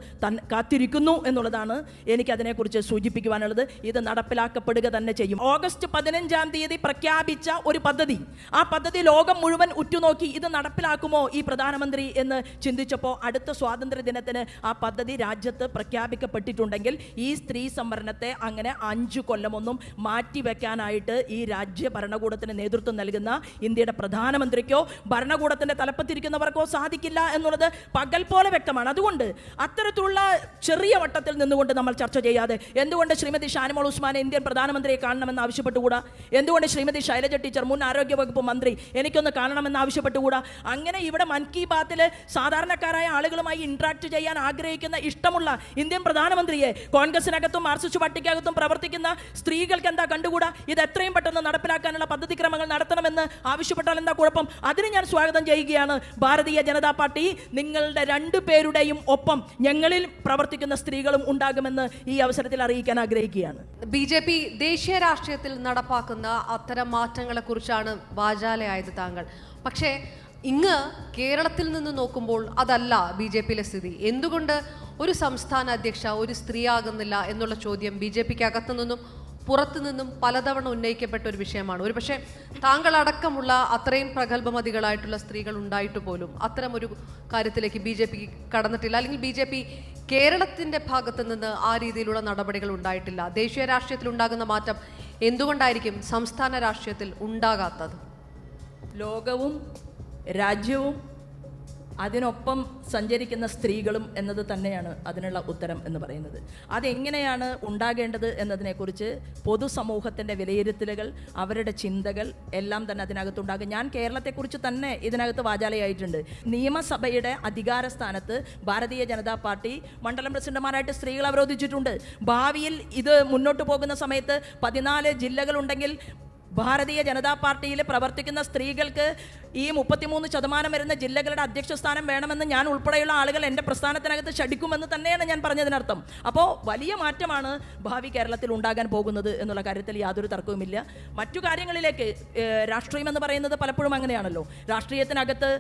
കാത്തിരിക്കുന്നു എന്നുള്ളതാണ് എനിക്കതിനെക്കുറിച്ച് സൂചിപ്പിക്കുവാനുള്ളത്. ഇത് നടപ്പിലാക്കപ്പെടുക തന്നെ ചെയ്യും. ഓഗസ്റ്റ് 15 പ്രഖ്യാപിച്ച ഒരു പദ്ധതി, ആ പദ്ധതി ലോകം മുഴുവൻ ഉറ്റുനോക്കി ഇത് നടപ്പിലാക്കുമോ ഈ പ്രധാനമന്ത്രി എന്ന് ചിന്തിച്ചപ്പോൾ അടുത്ത സ്വാതന്ത്ര്യ ദിനത്തിന് ആ പദ്ധതി രാജ്യത്ത് പ്രഖ്യാപിക്കപ്പെട്ടിട്ടുണ്ടെങ്കിൽ ഈ സ്ത്രീ സംവരണത്തെ അങ്ങനെ 5 കൊല്ലമൊന്നും മാറ്റിവെക്കാനായിട്ട് ഈ രാജ്യ ഭരണകൂടത്തിന് നേതൃത്വം നൽകുന്ന ഇന്ത്യയുടെ പ്രധാനമന്ത്രി ഭരണകൂടത്തിന്റെ തലപ്പത്തിരിക്കുന്നവർക്കോ സാധിക്കില്ല എന്നുള്ളത് പകൽ പോലെ വ്യക്തമാണ്. അതുകൊണ്ട് അത്തരത്തിലുള്ള ചെറിയ വട്ടത്തിൽ നിന്നുകൊണ്ട് നമ്മൾ ചർച്ച ചെയ്യാതെ എന്തുകൊണ്ട് ശ്രീമതി ഷാനിമോൾ ഉസ്മാനെ ഇന്ത്യൻ പ്രധാനമന്ത്രിയെ കാണണമെന്ന് ആവശ്യപ്പെട്ടുകൂടാ? എന്തുകൊണ്ട് ശ്രീമതി ശൈലജ ടീച്ചർ, മുൻ ആരോഗ്യവകുപ്പ് മന്ത്രി, എനിക്കൊന്ന് കാണണമെന്ന് ആവശ്യപ്പെട്ടുകൂടാ? അങ്ങനെ ഇവിടെ മൻ കി ബാത്തിൽ സാധാരണക്കാരായ ആളുകളുമായി ഇന്ററാക്ട് ചെയ്യാൻ ആഗ്രഹിക്കുന്ന, ഇഷ്ടമുള്ള ഇന്ത്യൻ പ്രധാനമന്ത്രിയെ കോൺഗ്രസിനകത്തും മാർക്സിസ്റ്റ് പാർട്ടിക്കകത്തും പ്രവർത്തിക്കുന്ന സ്ത്രീകൾക്ക് എന്താ കണ്ടുകൂടാ? ഇത് എത്രയും പെട്ടെന്ന് നടപ്പിലാക്കാനുള്ള പദ്ധതിക്രമങ്ങൾ നടത്തണമെന്ന് ആവശ്യപ്പെട്ടാൽ എന്താ കുഴപ്പം? അതിന് ഞാൻ സ്വാഗതം ചെയ്യുകയാണ്. ഭാരതീയ ജനതാ പാർട്ടി നിങ്ങളുടെ 2 പേരുടെയും ഒപ്പം ഞങ്ങളിൽ പ്രവർത്തിക്കുന്ന സ്ത്രീകളും ഉണ്ടാകുമെന്ന് ഈ അവസരത്തിൽ അറിയിക്കാൻ ആഗ്രഹിക്കുകയാണ്. BJP ദേശീയ രാഷ്ട്രീയത്തിൽ നടപ്പാക്കുന്ന അത്തരം മാറ്റങ്ങളെ കുറിച്ചാണ് വാചാലയായത് താങ്കൾ. പക്ഷേ ഇങ്ങ് കേരളത്തിൽ നിന്ന് നോക്കുമ്പോൾ അതല്ല BJPയിലെ സ്ഥിതി. എന്തുകൊണ്ട് ഒരു സംസ്ഥാന അധ്യക്ഷ ഒരു സ്ത്രീയാകുന്നില്ല എന്നുള്ള ചോദ്യം BJPക്ക് അകത്തു നിന്നും പുറത്തു നിന്നും പലതവണ ഉന്നയിക്കപ്പെട്ട ഒരു വിഷയമാണ്. ഒരു പക്ഷേ താങ്കളടക്കമുള്ള അത്രയും പ്രഗത്ഭമതികളായിട്ടുള്ള സ്ത്രീകൾ ഉണ്ടായിട്ട് പോലും അത്തരം ഒരു കാര്യത്തിലേക്ക് BJP കടന്നിട്ടില്ല, അല്ലെങ്കിൽ BJP കേരളത്തിൻ്റെ ഭാഗത്തു നിന്ന് ആ രീതിയിലുള്ള നടപടികൾ ഉണ്ടായിട്ടില്ല. ദേശീയ രാഷ്ട്രീയത്തിൽ ഉണ്ടാകുന്ന മാറ്റം എന്തുകൊണ്ടായിരിക്കും സംസ്ഥാന രാഷ്ട്രീയത്തിൽ ഉണ്ടാകാത്തത്? ലോകവും രാജ്യവും അതിനൊപ്പം സഞ്ചരിക്കുന്ന സ്ത്രീകളും എന്നത് തന്നെയാണ് അതിനുള്ള ഉത്തരം എന്ന് പറയുന്നത്. അതെങ്ങനെയാണ് ഉണ്ടാകേണ്ടത് എന്നതിനെക്കുറിച്ച് പൊതുസമൂഹത്തിൻ്റെ വിലയിരുത്തലുകൾ, അവരുടെ ചിന്തകൾ എല്ലാം തന്നെ അതിനകത്തുണ്ടാകും. ഞാൻ കേരളത്തെക്കുറിച്ച് തന്നെ ഇതിനകത്ത് വാചാലയായിട്ടുണ്ട്. നിയമസഭയുടെ അധികാര സ്ഥാനത്ത് ഭാരതീയ ജനതാ പാർട്ടി മണ്ഡലം പ്രസിഡന്റുമാരായിട്ട് സ്ത്രീകൾ അവരോധിച്ചിട്ടുണ്ട്. ഭാവിയിൽ ഇത് മുന്നോട്ട് പോകുന്ന സമയത്ത് 14 ജില്ലകളുണ്ടെങ്കിൽ ഭാരതീയ ജനതാ പാർട്ടിയിൽ പ്രവർത്തിക്കുന്ന സ്ത്രീകൾക്ക് ഈ 33% വരുന്ന ജില്ലകളുടെ അധ്യക്ഷ സ്ഥാനം വേണമെന്ന് ഞാൻ ഉൾപ്പെടെയുള്ള ആളുകൾ എൻ്റെ പ്രസ്ഥാനത്തിനകത്ത് ക്ഷണിക്കുമെന്ന് തന്നെയാണ് ഞാൻ പറഞ്ഞതിനർത്ഥം. അപ്പോൾ വലിയ മാറ്റമാണ് ഭാവി കേരളത്തിൽ ഉണ്ടാകാൻ പോകുന്നത് എന്നുള്ള കാര്യത്തിൽ യാതൊരു തർക്കവുമില്ല. മറ്റു കാര്യങ്ങളിലേക്ക്, രാഷ്ട്രീയം എന്ന് പറയുന്നത് പലപ്പോഴും അങ്ങനെയാണല്ലോ. രാഷ്ട്രീയത്തിനകത്ത്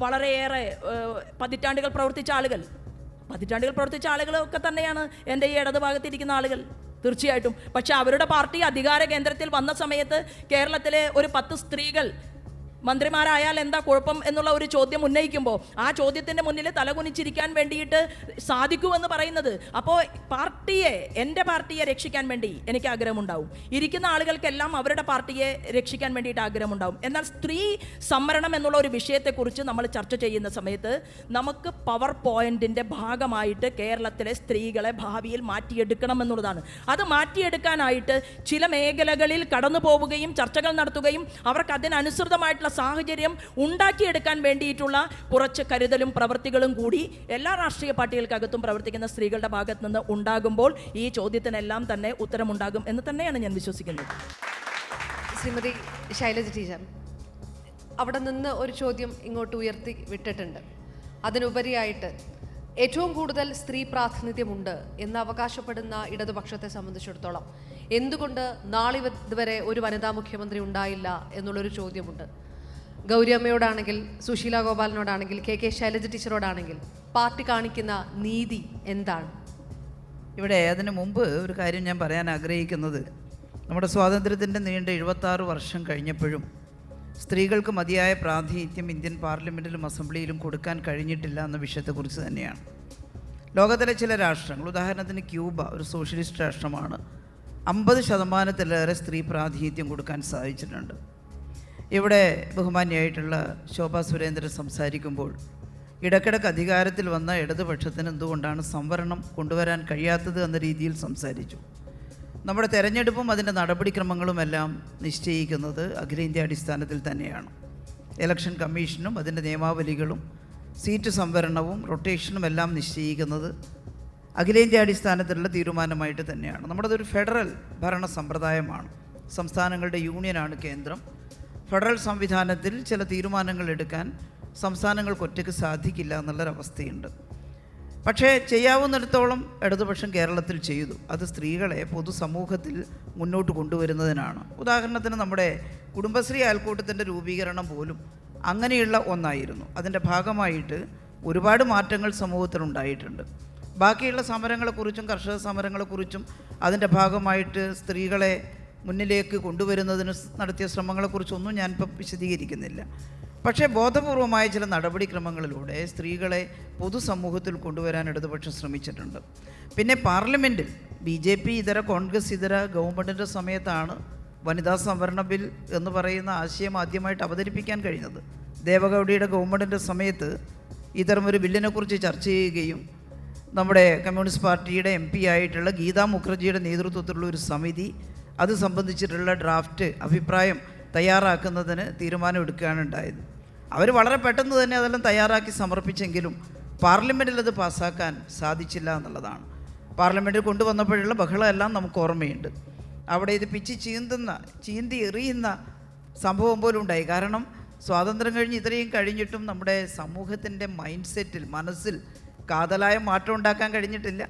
വളരെയേറെ പതിറ്റാണ്ടുകൾ പ്രവർത്തിച്ച ആളുകളൊക്കെ തന്നെയാണ് എൻ്റെ ഈ ഇടതുഭാഗത്തിരിക്കുന്ന ആളുകൾ, തീർച്ചയായിട്ടും. പക്ഷെ അവരുടെ പാർട്ടി അധികാര കേന്ദ്രത്തിൽ വന്ന സമയത്ത് കേരളത്തിലെ ഒരു 10 സ്ത്രീകൾ മന്ത്രിമാരായാൽ എന്താ കുഴപ്പം എന്നുള്ള ഒരു ചോദ്യം ഉന്നയിക്കുമ്പോൾ ആ ചോദ്യത്തിൻ്റെ മുന്നിൽ തലകുനിച്ചിരിക്കാൻ വേണ്ടിയിട്ട് സാധിക്കുമെന്ന് പറയുന്നത്, അപ്പോൾ എൻ്റെ പാർട്ടിയെ രക്ഷിക്കാൻ വേണ്ടി എനിക്ക് ആഗ്രഹമുണ്ടാവും. ഇരിക്കുന്ന ആളുകൾക്കെല്ലാം അവരുടെ പാർട്ടിയെ രക്ഷിക്കാൻ വേണ്ടിയിട്ട് ആഗ്രഹമുണ്ടാവും. എന്നാൽ സ്ത്രീ സംവരണം എന്നുള്ള ഒരു വിഷയത്തെക്കുറിച്ച് നമ്മൾ ചർച്ച ചെയ്യുന്ന സമയത്ത് നമുക്ക് പവർ പോയിന്റിൻ്റെ ഭാഗമായിട്ട് കേരളത്തിലെ സ്ത്രീകളെ ഭാവിയിൽ മാറ്റിയെടുക്കണം എന്നുള്ളതാണ്. അത് മാറ്റിയെടുക്കാനായിട്ട് ചില മേഖലകളിൽ കടന്നു പോവുകയും ചർച്ചകൾ നടത്തുകയും അവർക്ക് അതിനനുസൃതമായിട്ടുള്ള സാഹചര്യം ഉണ്ടാക്കിയെടുക്കാൻ വേണ്ടിയിട്ടുള്ള കുറച്ച് കരുതലും പ്രവൃത്തികളും കൂടി എല്ലാ രാഷ്ട്രീയ പാർട്ടികൾക്കകത്തും പ്രവർത്തിക്കുന്ന സ്ത്രീകളുടെ ഭാഗത്ത് നിന്ന് ഉണ്ടാകുമ്പോൾ ഈ ചോദ്യത്തിനെല്ലാം തന്നെ ഉത്തരമുണ്ടാകും എന്ന് തന്നെയാണ് ഞാൻ വിശ്വസിക്കുന്നത്. ശ്രീമതി ശൈലജ ടീച്ചർ, അവിടെ നിന്ന് ഒരു ചോദ്യം ഇങ്ങോട്ട് ഉയർത്തി വിട്ടിട്ടുണ്ട്. അതിനുപരിയായിട്ട് ഏറ്റവും കൂടുതൽ സ്ത്രീ പ്രാതിനിധ്യമുണ്ട് എന്ന് അവകാശപ്പെടുന്ന ഇടതുപക്ഷത്തെ സംബന്ധിച്ചിടത്തോളം എന്തുകൊണ്ട് നാളിതുവരെ ഒരു വനിതാ മുഖ്യമന്ത്രി ഉണ്ടായില്ല എന്നുള്ളൊരു ചോദ്യമുണ്ട്. ഗൗരി അമ്മയോടാണെങ്കിൽ, സുശീല ഗോപാലിനോടാണെങ്കിൽ, കെ ശൈലജ ടീച്ചറോടാണെങ്കിൽ പാർട്ടി കാണിക്കുന്ന നീതി എന്താണ്? ഇവിടെ അതിന് മുമ്പ് ഒരു കാര്യം ഞാൻ പറയാൻ ആഗ്രഹിക്കുന്നത്, നമ്മുടെ സ്വാതന്ത്ര്യത്തിൻ്റെ നീണ്ട 76 വർഷം കഴിഞ്ഞപ്പോഴും സ്ത്രീകൾക്ക് മതിയായ പ്രാതിനിധ്യം ഇന്ത്യൻ പാർലമെൻറ്റിലും അസംബ്ലിയിലും കൊടുക്കാൻ കഴിഞ്ഞിട്ടില്ല എന്ന വിഷയത്തെക്കുറിച്ച് തന്നെയാണ്. ലോകത്തിലെ ചില രാഷ്ട്രങ്ങൾ, ഉദാഹരണത്തിന് ക്യൂബ ഒരു സോഷ്യലിസ്റ്റ് രാഷ്ട്രമാണ്, 50%-ലേറെ സ്ത്രീ പ്രാതിനിധ്യം കൊടുക്കാൻ സാധിച്ചിട്ടുണ്ട്. ഇവിടെ ബഹുമാന്യായിട്ടുള്ള ശോഭാ സുരേന്ദ്രൻ സംസാരിക്കുമ്പോൾ ഇടയ്ക്കിടയ്ക്ക് അധികാരത്തിൽ വന്ന ഇടതുപക്ഷത്തിന് എന്തുകൊണ്ടാണ് സംവരണം കൊണ്ടുവരാൻ കഴിയാത്തത് എന്ന രീതിയിൽ സംസാരിച്ചു. നമ്മുടെ തെരഞ്ഞെടുപ്പും അതിൻ്റെ നടപടിക്രമങ്ങളുമെല്ലാം നിശ്ചയിക്കുന്നത് അഖിലേന്ത്യാ അടിസ്ഥാനത്തിൽ തന്നെയാണ്. ഇലക്ഷൻ കമ്മീഷനും അതിൻ്റെ നിയമാവലികളും സീറ്റ് സംവരണവും റൊട്ടേഷനും എല്ലാം നിശ്ചയിക്കുന്നത് അഖിലേന്ത്യാ അടിസ്ഥാനത്തിലുള്ള തീരുമാനമായിട്ട് തന്നെയാണ്. നമ്മുടേതൊരു ഫെഡറൽ ഭരണ സമ്പ്രദായമാണ്. സംസ്ഥാനങ്ങളുടെ യൂണിയനാണ് കേന്ദ്രം. ഫെഡറൽ സംവിധാനത്തിൽ ചില തീരുമാനങ്ങൾ എടുക്കാൻ സംസ്ഥാനങ്ങൾക്ക് ഒറ്റയ്ക്ക് സാധിക്കില്ല എന്നുള്ളൊരവസ്ഥയുണ്ട്. പക്ഷേ ചെയ്യാവുന്നിടത്തോളം ഇടതുപക്ഷം കേരളത്തിൽ ചെയ്തു. അത് സ്ത്രീകളെ പൊതുസമൂഹത്തിൽ മുന്നോട്ട് കൊണ്ടുവരുന്നതിനാണ്. ഉദാഹരണത്തിന് നമ്മുടെ കുടുംബശ്രീ അയൽക്കൂട്ടത്തിൻ്റെ രൂപീകരണം പോലും അങ്ങനെയുള്ള ഒന്നായിരുന്നു. അതിൻ്റെ ഭാഗമായിട്ട് ഒരുപാട് മാറ്റങ്ങൾ സമൂഹത്തിലുണ്ടായിട്ടുണ്ട്. ബാക്കിയുള്ള സമരങ്ങളെക്കുറിച്ചും കർഷക സമരങ്ങളെക്കുറിച്ചും അതിൻ്റെ ഭാഗമായിട്ട് സ്ത്രീകളെ മുന്നിലേക്ക് കൊണ്ടുവരുന്നതിന് നടത്തിയ ശ്രമങ്ങളെക്കുറിച്ചൊന്നും ഞാനിപ്പോൾ വിശദീകരിക്കുന്നില്ല. പക്ഷേ ബോധപൂർവമായ ചില നടപടിക്രമങ്ങളിലൂടെ സ്ത്രീകളെ പൊതുസമൂഹത്തിൽ കൊണ്ടുവരാൻ ഇടതുപക്ഷം ശ്രമിച്ചിട്ടുണ്ട്. പിന്നെ പാർലമെൻറ്റിൽ BJP ഇതര കോൺഗ്രസ് ഇതര ഗവൺമെൻറ്റിൻ്റെ സമയത്താണ് വനിതാ സംവരണ ബിൽ എന്ന് പറയുന്ന ആശയം ആദ്യമായിട്ട് അവതരിപ്പിക്കാൻ കഴിഞ്ഞത്. ദേവഗൗഡയുടെ ഗവൺമെൻറ്റിൻ്റെ സമയത്ത് ഇത്തരമൊരു ബില്ലിനെക്കുറിച്ച് ചർച്ച ചെയ്യുകയും നമ്മുടെ കമ്മ്യൂണിസ്റ്റ് പാർട്ടിയുടെ MP ആയിട്ടുള്ള ഗീതാ മുഖർജിയുടെ നേതൃത്വത്തിലുള്ള ഒരു സമിതി അത് സംബന്ധിച്ചിട്ടുള്ള ഡ്രാഫ്റ്റ് അഭിപ്രായം തയ്യാറാക്കുന്നതിന് തീരുമാനമെടുക്കുകയാണ് ഉണ്ടായത്. അവർ വളരെ പെട്ടെന്ന് തന്നെ അതെല്ലാം തയ്യാറാക്കി സമർപ്പിച്ചെങ്കിലും പാർലമെൻറ്റിൽ അത് പാസ്സാക്കാൻ സാധിച്ചില്ല എന്നുള്ളതാണ്. പാർലമെൻറ്റിൽ കൊണ്ടുവന്നപ്പോഴുള്ള ബഹളമെല്ലാം നമുക്ക് ഓർമ്മയുണ്ട്. അവിടെ ഇത് ചീന്തി എറിയുന്ന സംഭവം പോലും ഉണ്ടായി. കാരണം സ്വാതന്ത്ര്യം കഴിഞ്ഞ് ഇത്രയും കഴിഞ്ഞിട്ടും നമ്മുടെ സമൂഹത്തിൻ്റെ മൈൻഡ് സെറ്റിൽ, മനസ്സിൽ കാതലായ മാറ്റം ഉണ്ടാക്കാൻ കഴിഞ്ഞിട്ടില്ല.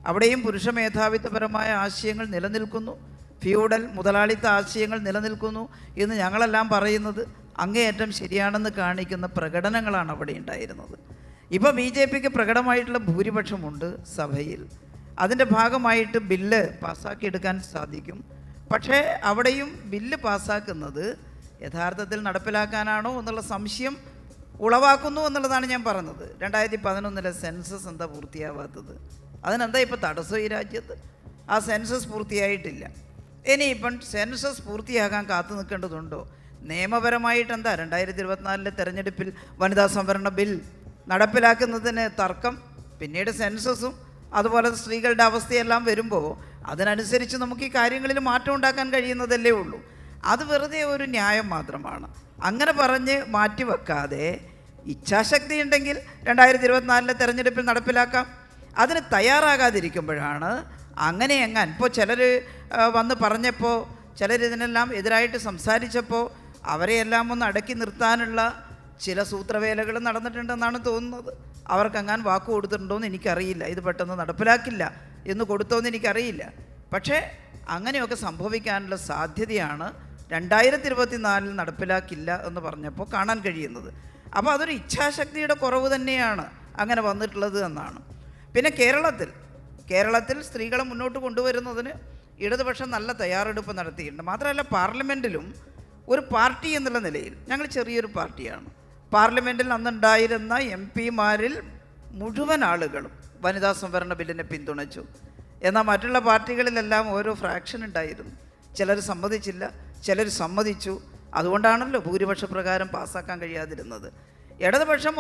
അവിടെയും പുരുഷ മേധാവിത്വപരമായ ആശയങ്ങൾ നിലനിൽക്കുന്നു, ഫ്യൂഡൽ മുതലാളിത്ത ആശയങ്ങൾ നിലനിൽക്കുന്നു എന്ന് ഞങ്ങളെല്ലാം പറയുന്നത് അങ്ങേയറ്റം ശരിയാണെന്ന് കാണിക്കുന്ന പ്രകടനങ്ങളാണ് അവിടെ ഉണ്ടായിരുന്നത്. ഇപ്പോൾ BJPക്ക് പ്രകടമായിട്ടുള്ള ഭൂരിപക്ഷമുണ്ട് സഭയിൽ. അതിൻ്റെ ഭാഗമായിട്ട് ബില്ല് പാസ്സാക്കിയെടുക്കാൻ സാധിക്കും. പക്ഷേ അവിടെയും ബില്ല് പാസ്സാക്കുന്നത് യഥാർത്ഥത്തിൽ നടപ്പിലാക്കാനാണോ എന്നുള്ള സംശയം ഉളവാക്കുന്നു എന്നുള്ളതാണ് ഞാൻ പറഞ്ഞത്. 2011 സെൻസസ് എന്താ പൂർത്തിയാവാത്തത്? അതിനെന്താ ഇപ്പോൾ തടസ്സം ഈ രാജ്യത്ത്? ആ സെൻസസ് പൂർത്തിയായിട്ടില്ല. ഇനിയിപ്പം സെൻസസ് പൂർത്തിയാകാൻ കാത്തു നിൽക്കേണ്ടതുണ്ടോ? നിയമപരമായിട്ട് എന്താ 2024 തെരഞ്ഞെടുപ്പിൽ വനിതാ സംവരണ ബിൽ നടപ്പിലാക്കുന്നതിന് തർക്കം? പിന്നീട് സെൻസസും അതുപോലെ സ്ത്രീകളുടെ അവസ്ഥയെല്ലാം വരുമ്പോൾ അതിനനുസരിച്ച് നമുക്ക് ഈ കാര്യങ്ങളിൽ മാറ്റം ഉണ്ടാക്കാൻ കഴിയുന്നതല്ലേ ഉള്ളൂ. അത് വെറുതെ ഒരു ന്യായം മാത്രമാണ്. അങ്ങനെ പറഞ്ഞ് മാറ്റിവെക്കാതെ ഇച്ഛാശക്തി ഉണ്ടെങ്കിൽ 2024 തെരഞ്ഞെടുപ്പിൽ നടപ്പിലാക്കാം. അതിന് തയ്യാറാകാതിരിക്കുമ്പോഴാണ് ഇപ്പോൾ ചിലർ വന്ന് പറഞ്ഞപ്പോൾ ചിലരിതിനെല്ലാം എതിരായിട്ട് സംസാരിച്ചപ്പോൾ അവരെയെല്ലാം ഒന്ന് അടക്കി നിർത്താനുള്ള ചില സൂത്രവേലകൾ നടന്നിട്ടുണ്ടെന്നാണ് തോന്നുന്നത്. അവർക്കങ്ങനെ വാക്ക് കൊടുത്തിട്ടുണ്ടോ എന്ന് എനിക്കറിയില്ല. ഇത് പെട്ടെന്ന് നടപ്പിലാക്കില്ല എന്ന് കൊടുത്തോന്ന് എനിക്കറിയില്ല. പക്ഷേ അങ്ങനെയൊക്കെ സംഭവിക്കാനുള്ള സാധ്യതയാണ് 2024 നടപ്പിലാക്കില്ല എന്ന് പറഞ്ഞപ്പോൾ കാണാൻ കഴിയുന്നത്. അപ്പോൾ അതൊരു ഇച്ഛാശക്തിയുടെ കുറവ് തന്നെയാണ് അങ്ങനെ വന്നിട്ടുള്ളത് എന്നാണ്. പിന്നെ കേരളത്തിൽ സ്ത്രീകളെ മുന്നോട്ട് കൊണ്ടുവരുന്നതിന് ഇടതുപക്ഷം നല്ല തയ്യാറെടുപ്പ് നടത്തിയിട്ടുണ്ട്. മാത്രമല്ല പാർലമെൻറ്റിലും ഒരു പാർട്ടി എന്നുള്ള നിലയിൽ ഞങ്ങൾ ചെറിയൊരു പാർട്ടിയാണ്. പാർലമെൻറ്റിൽ അന്നുണ്ടായിരുന്ന MP-മാരിൽ മുഴുവൻ ആളുകളും വനിതാ സംവരണ ബില്ലിനെ പിന്തുണച്ചു. എന്നാൽ മറ്റുള്ള പാർട്ടികളിലെല്ലാം ഓരോ ഫ്രാക്ഷൻ ഉണ്ടായിരുന്നു. ചിലർ സമ്മതിച്ചില്ല, ചിലർ സമ്മതിച്ചു. അതുകൊണ്ടാണല്ലോ ഭൂരിപക്ഷ പ്രകാരം പാസ്സാക്കാൻ കഴിയാതിരുന്നത്. ഇടതുപക്ഷം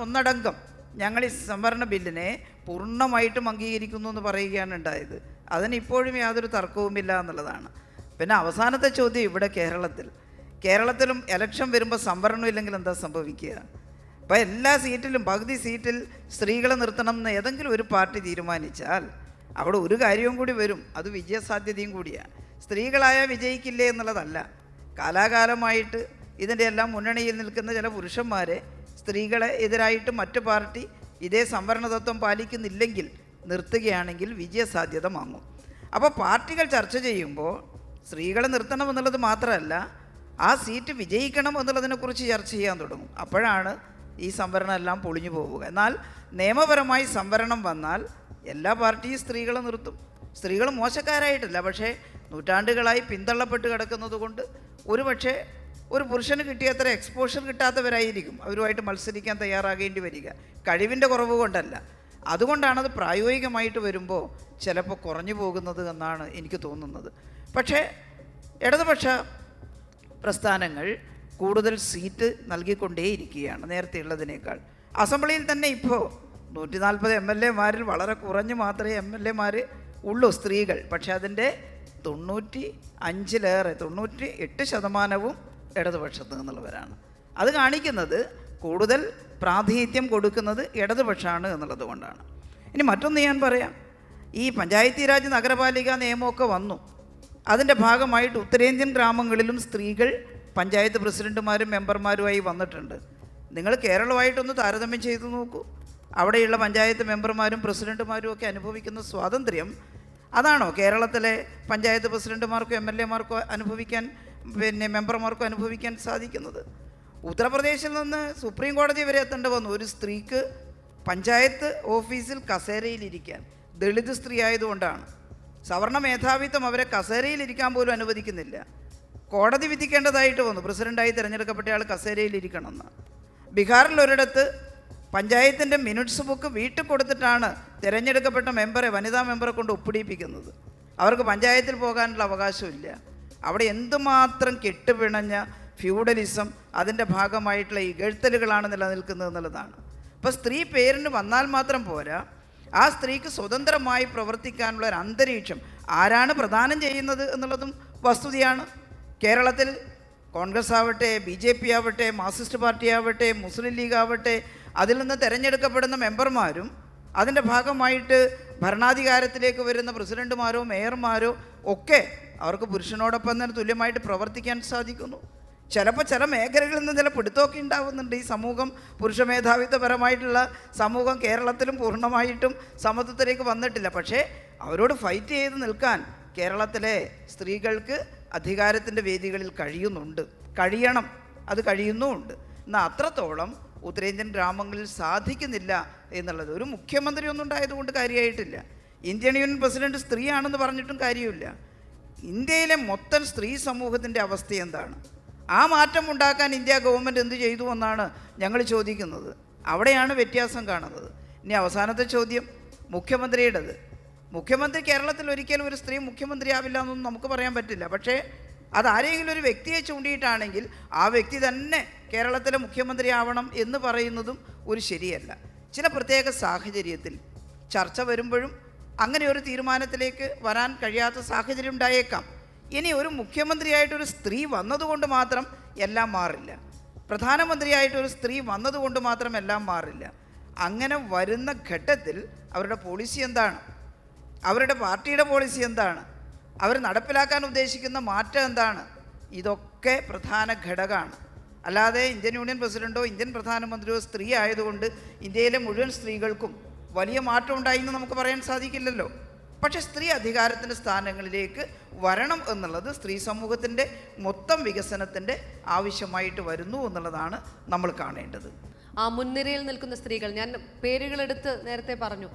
ഒന്നടങ്കം ഞങ്ങൾ ഈ സംവരണ ബില്ലിനെ പൂർണ്ണമായിട്ടും അംഗീകരിക്കുന്നു എന്ന് പറയുകയാണ് ഉണ്ടായത്. അതിന് ഇപ്പോഴും യാതൊരു തർക്കവുമില്ല എന്നുള്ളതാണ്. പിന്നെ അവസാനത്തെ ചോദ്യം ഇവിടെ കേരളത്തിലും ഇലക്ഷൻ വരുമ്പോൾ സംവരണം ഇല്ലെങ്കിൽ എന്താ സംഭവിക്കുക? ഇപ്പോൾ എല്ലാ സീറ്റിലും പകുതി സീറ്റിൽ സ്ത്രീകളെ നിർത്തണം എന്ന് ഏതെങ്കിലും ഒരു പാർട്ടി തീരുമാനിച്ചാൽ അവിടെ ഒരു കാര്യവും കൂടി വരും, അത് വിജയസാധ്യതയും കൂടിയാണ്. സ്ത്രീകളായാൽ വിജയിക്കില്ലേ എന്നുള്ളതല്ല, കാലാകാലമായിട്ട് ഇതിൻ്റെ എല്ലാം മുന്നണിയിൽ നിൽക്കുന്ന ചില പുരുഷന്മാരെ സ്ത്രീകളെ എതിരായിട്ട് മറ്റു പാർട്ടി ഇതേ സംവരണ തത്വം പാലിക്കുന്നില്ലെങ്കിൽ നിർത്തുകയാണെങ്കിൽ വിജയസാധ്യത വാങ്ങും. അപ്പോൾ പാർട്ടികൾ ചർച്ച ചെയ്യുമ്പോൾ സ്ത്രീകളെ നിർത്തണം എന്നുള്ളത് മാത്രമല്ല, ആ സീറ്റ് വിജയിക്കണം എന്നുള്ളതിനെക്കുറിച്ച് ചർച്ച ചെയ്യാൻ തുടങ്ങും. അപ്പോഴാണ് ഈ സംവരണം എല്ലാം പൊളിഞ്ഞു പോവുക. എന്നാൽ നിയമപരമായി സംവരണം വന്നാൽ എല്ലാ പാർട്ടിയും സ്ത്രീകളെ നിർത്തും. സ്ത്രീകൾ മോശക്കാരായിട്ടില്ല, പക്ഷേ നൂറ്റാണ്ടുകളായി പിന്തള്ളപ്പെട്ട് കിടക്കുന്നത് കൊണ്ട് ഒരുപക്ഷെ ഒരു പുരുഷന് കിട്ടിയത്ര എക്സ്പോഷർ കിട്ടാത്തവരായിരിക്കും അവരുമായിട്ട് മത്സരിക്കാൻ തയ്യാറാകേണ്ടി വരിക. കഴിവിൻ്റെ കുറവ് കൊണ്ടല്ല, അതുകൊണ്ടാണത് പ്രായോഗികമായിട്ട് വരുമ്പോൾ ചിലപ്പോൾ കുറഞ്ഞു പോകുന്നത് എന്നാണ് എനിക്ക് തോന്നുന്നത്. പക്ഷേ ഇടതുപക്ഷ പ്രസ്ഥാനങ്ങൾ കൂടുതൽ സീറ്റ് നൽകിക്കൊണ്ടേയിരിക്കുകയാണ് നേരത്തെയുള്ളതിനേക്കാൾ. അസംബ്ലിയിൽ തന്നെ ഇപ്പോൾ 140 MLA-മാരിൽ വളരെ കുറഞ്ഞ് മാത്രമേ MLA-മാർ ഉള്ളൂ സ്ത്രീകൾ. പക്ഷേ അതിൻ്റെ 98% ഇടതുപക്ഷത്ത് നിന്നുള്ളവരാണ്. അത് കാണിക്കുന്നത് കൂടുതൽ പ്രാതിനിധ്യം കൊടുക്കുന്നത് ഇടതുപക്ഷമാണ് എന്നുള്ളത് കൊണ്ടാണ്. ഇനി മറ്റൊന്ന് ഞാൻ പറയാം, ഈ പഞ്ചായത്തി രാജ് നഗരപാലിക നിയമമൊക്കെ വന്നു. അതിൻ്റെ ഭാഗമായിട്ട് ഉത്തരേന്ത്യൻ ഗ്രാമങ്ങളിലും സ്ത്രീകൾ പഞ്ചായത്ത് പ്രസിഡന്റുമാരും മെമ്പർമാരുമായി വന്നിട്ടുണ്ട്. നിങ്ങൾ കേരളമായിട്ടൊന്ന് താരതമ്യം ചെയ്തു നോക്കൂ. അവിടെയുള്ള പഞ്ചായത്ത് മെമ്പർമാരും പ്രസിഡന്റുമാരും ഒക്കെ അനുഭവിക്കുന്ന സ്വാതന്ത്ര്യം അതാണോ കേരളത്തിലെ പഞ്ചായത്ത് പ്രസിഡന്റുമാർക്കോ MLA-മാർക്കോ അനുഭവിക്കാൻ, പിന്നെ മെമ്പർമാർക്കോ അനുഭവിക്കാൻ സാധിക്കുന്നത്? ഉത്തർപ്രദേശിൽ നിന്ന് സുപ്രീം കോടതി വരെ എത്തേണ്ടി വന്നു ഒരു സ്ത്രീക്ക് പഞ്ചായത്ത് ഓഫീസിൽ കസേരയിലിരിക്കാൻ. ദളിത് സ്ത്രീ ആയതുകൊണ്ടാണ്. സവർണ മേധാവിത്വം അവരെ കസേരയിലിരിക്കാൻ പോലും അനുവദിക്കുന്നില്ല. കോടതി വിധിക്കേണ്ടതായിട്ട് വന്നു, പ്രസിഡൻ്റായി തിരഞ്ഞെടുക്കപ്പെട്ടയാൾ കസേരയിലിരിക്കണമെന്ന്. ബീഹാറിൽ ഒരിടത്ത് പഞ്ചായത്തിൻ്റെ മിനിറ്റ്സ് ബുക്ക് വീട്ടിൽ കൊടുത്തിട്ടാണ് തിരഞ്ഞെടുക്കപ്പെട്ട വനിതാ മെമ്പറെ കൊണ്ട് ഒപ്പിടിപ്പിക്കുന്നത്. അവർക്ക് പഞ്ചായത്തിൽ പോകാനുള്ള അവകാശമില്ല. അവിടെ എന്തുമാത്രം കെട്ടുപിണഞ്ഞ ഫ്യൂഡലിസം, അതിൻ്റെ ഭാഗമായിട്ടുള്ള ഇകഴ്ത്തലുകളാണ് നിലനിൽക്കുന്നത് എന്നുള്ളതാണ്. അപ്പോൾ സ്ത്രീ പേരിന് വന്നാൽ മാത്രം പോരാ, ആ സ്ത്രീക്ക് സ്വതന്ത്രമായി പ്രവർത്തിക്കാനുള്ള ഒരു അന്തരീക്ഷം ആരാണ് പ്രദാനം ചെയ്യുന്നത് എന്നുള്ളതും വസ്തുതയാണ്. കേരളത്തിൽ കോൺഗ്രസ് ആവട്ടെ, BJP ആവട്ടെ, മാർക്സിസ്റ്റ് പാർട്ടി ആവട്ടെ, മുസ്ലിം ലീഗ് ആവട്ടെ, അതിൽ നിന്ന് തിരഞ്ഞെടുക്കപ്പെടുന്ന മെമ്പർമാരും അതിൻ്റെ ഭാഗമായിട്ട് ഭരണാധികാരത്തിലേക്ക് വരുന്ന പ്രസിഡന്റുമാരോ മേയർമാരോ ഒക്കെ അവർക്ക് പുരുഷനോടൊപ്പം തന്നെ തുല്യമായിട്ട് പ്രവർത്തിക്കാൻ സാധിക്കുന്നു. ചിലപ്പോൾ ചില മേഖലകളിൽ നിന്ന് ചില പിടുത്തമൊക്കെ ഉണ്ടാവുന്നുണ്ട്. ഈ സമൂഹം പുരുഷ മേധാവിത്വപരമായിട്ടുള്ള സമൂഹം കേരളത്തിലും പൂർണ്ണമായിട്ടും സമത്വത്തിലേക്ക് വന്നിട്ടില്ല. പക്ഷേ അവരോട് ഫൈറ്റ് ചെയ്ത് നിൽക്കാൻ കേരളത്തിലെ സ്ത്രീകൾക്ക് അധികാരത്തിൻ്റെ വേദികളിൽ കഴിയണം, അത് കഴിയുന്നുമുണ്ട്. എന്നാൽ അത്രത്തോളം ഉത്തരേന്ത്യൻ ഗ്രാമങ്ങളിൽ സാധിക്കുന്നില്ല എന്നുള്ളത്. ഒരു മുഖ്യമന്ത്രി ഒന്നും ഉണ്ടായതുകൊണ്ട് കാര്യമായിട്ടില്ല. ഇന്ത്യൻ യൂണിയൻ പ്രസിഡന്റ് സ്ത്രീയാണെന്ന് പറഞ്ഞിട്ടും കാര്യമില്ല. ഇന്ത്യയിലെ മൊത്തം സ്ത്രീ സമൂഹത്തിൻ്റെ അവസ്ഥ എന്താണ്? ആ മാറ്റം ഉണ്ടാക്കാൻ ഇന്ത്യ ഗവൺമെൻറ് എന്ത് ചെയ്തു എന്നാണ് ഞങ്ങൾ ചോദിക്കുന്നത്. അവിടെയാണ് വ്യത്യാസം കാണുന്നത്. ഇനി അവസാനത്തെ ചോദ്യം മുഖ്യമന്ത്രിയുടേത്. മുഖ്യമന്ത്രി കേരളത്തിൽ ഒരിക്കലും ഒരു സ്ത്രീ മുഖ്യമന്ത്രിയാവില്ല എന്നൊന്നും നമുക്ക് പറയാൻ പറ്റില്ല. പക്ഷേ അതാരെങ്കിലും ഒരു വ്യക്തിയെ ചൂണ്ടിയിട്ടാണെങ്കിൽ ആ വ്യക്തി തന്നെ കേരളത്തിലെ മുഖ്യമന്ത്രി ആവണം എന്ന് പറയുന്നതും ഒരു ശരിയല്ല. ചില പ്രത്യേക സാഹചര്യത്തിൽ ചർച്ച വരുമ്പോഴും അങ്ങനെ ഒരു തീരുമാനത്തിലേക്ക് വരാൻ കഴിയാത്ത സാഹചര്യം ഉണ്ടായേക്കാം. ഇനി ഒരു മുഖ്യമന്ത്രിയായിട്ടൊരു സ്ത്രീ വന്നതുകൊണ്ട് മാത്രം എല്ലാം മാറില്ല. പ്രധാനമന്ത്രിയായിട്ടൊരു സ്ത്രീ വന്നതുകൊണ്ട് മാത്രം എല്ലാം മാറില്ല. അങ്ങനെ വരുന്ന ഘട്ടത്തിൽ അവരുടെ പോളിസി എന്താണ്, അവരുടെ പാർട്ടിയുടെ പോളിസി എന്താണ്, അവർ നടപ്പിലാക്കാൻ ഉദ്ദേശിക്കുന്ന മാറ്റം എന്താണ്? ഇതൊക്കെ പ്രധാന ഘടകമാണ്. അല്ലാതെ ഇന്ത്യൻ യൂണിയൻ പ്രസിഡൻറ്റോ ഇന്ത്യൻ പ്രധാനമന്ത്രിയോ സ്ത്രീ ആയതുകൊണ്ട് ഇന്ത്യയിലെ മുഴുവൻ സ്ത്രീകൾക്കും വലിയ മാറ്റം ഉണ്ടായി എന്ന് നമുക്ക് പറയാൻ സാധിക്കില്ലല്ലോ. പക്ഷേ സ്ത്രീ അധികാരത്തിൻ്റെ സ്ഥാനങ്ങളിലേക്ക് വരണം എന്നുള്ളത് സ്ത്രീ സമൂഹത്തിൻ്റെ മൊത്തം വികസനത്തിൻ്റെ ആവശ്യമായിട്ട് വരുന്നു എന്നുള്ളതാണ് നമ്മൾ കാണേണ്ടത്. ആ മുൻനിരയിൽ നിൽക്കുന്ന സ്ത്രീകൾ, ഞാൻ പേരുകളെടുത്ത് നേരത്തെ പറഞ്ഞു,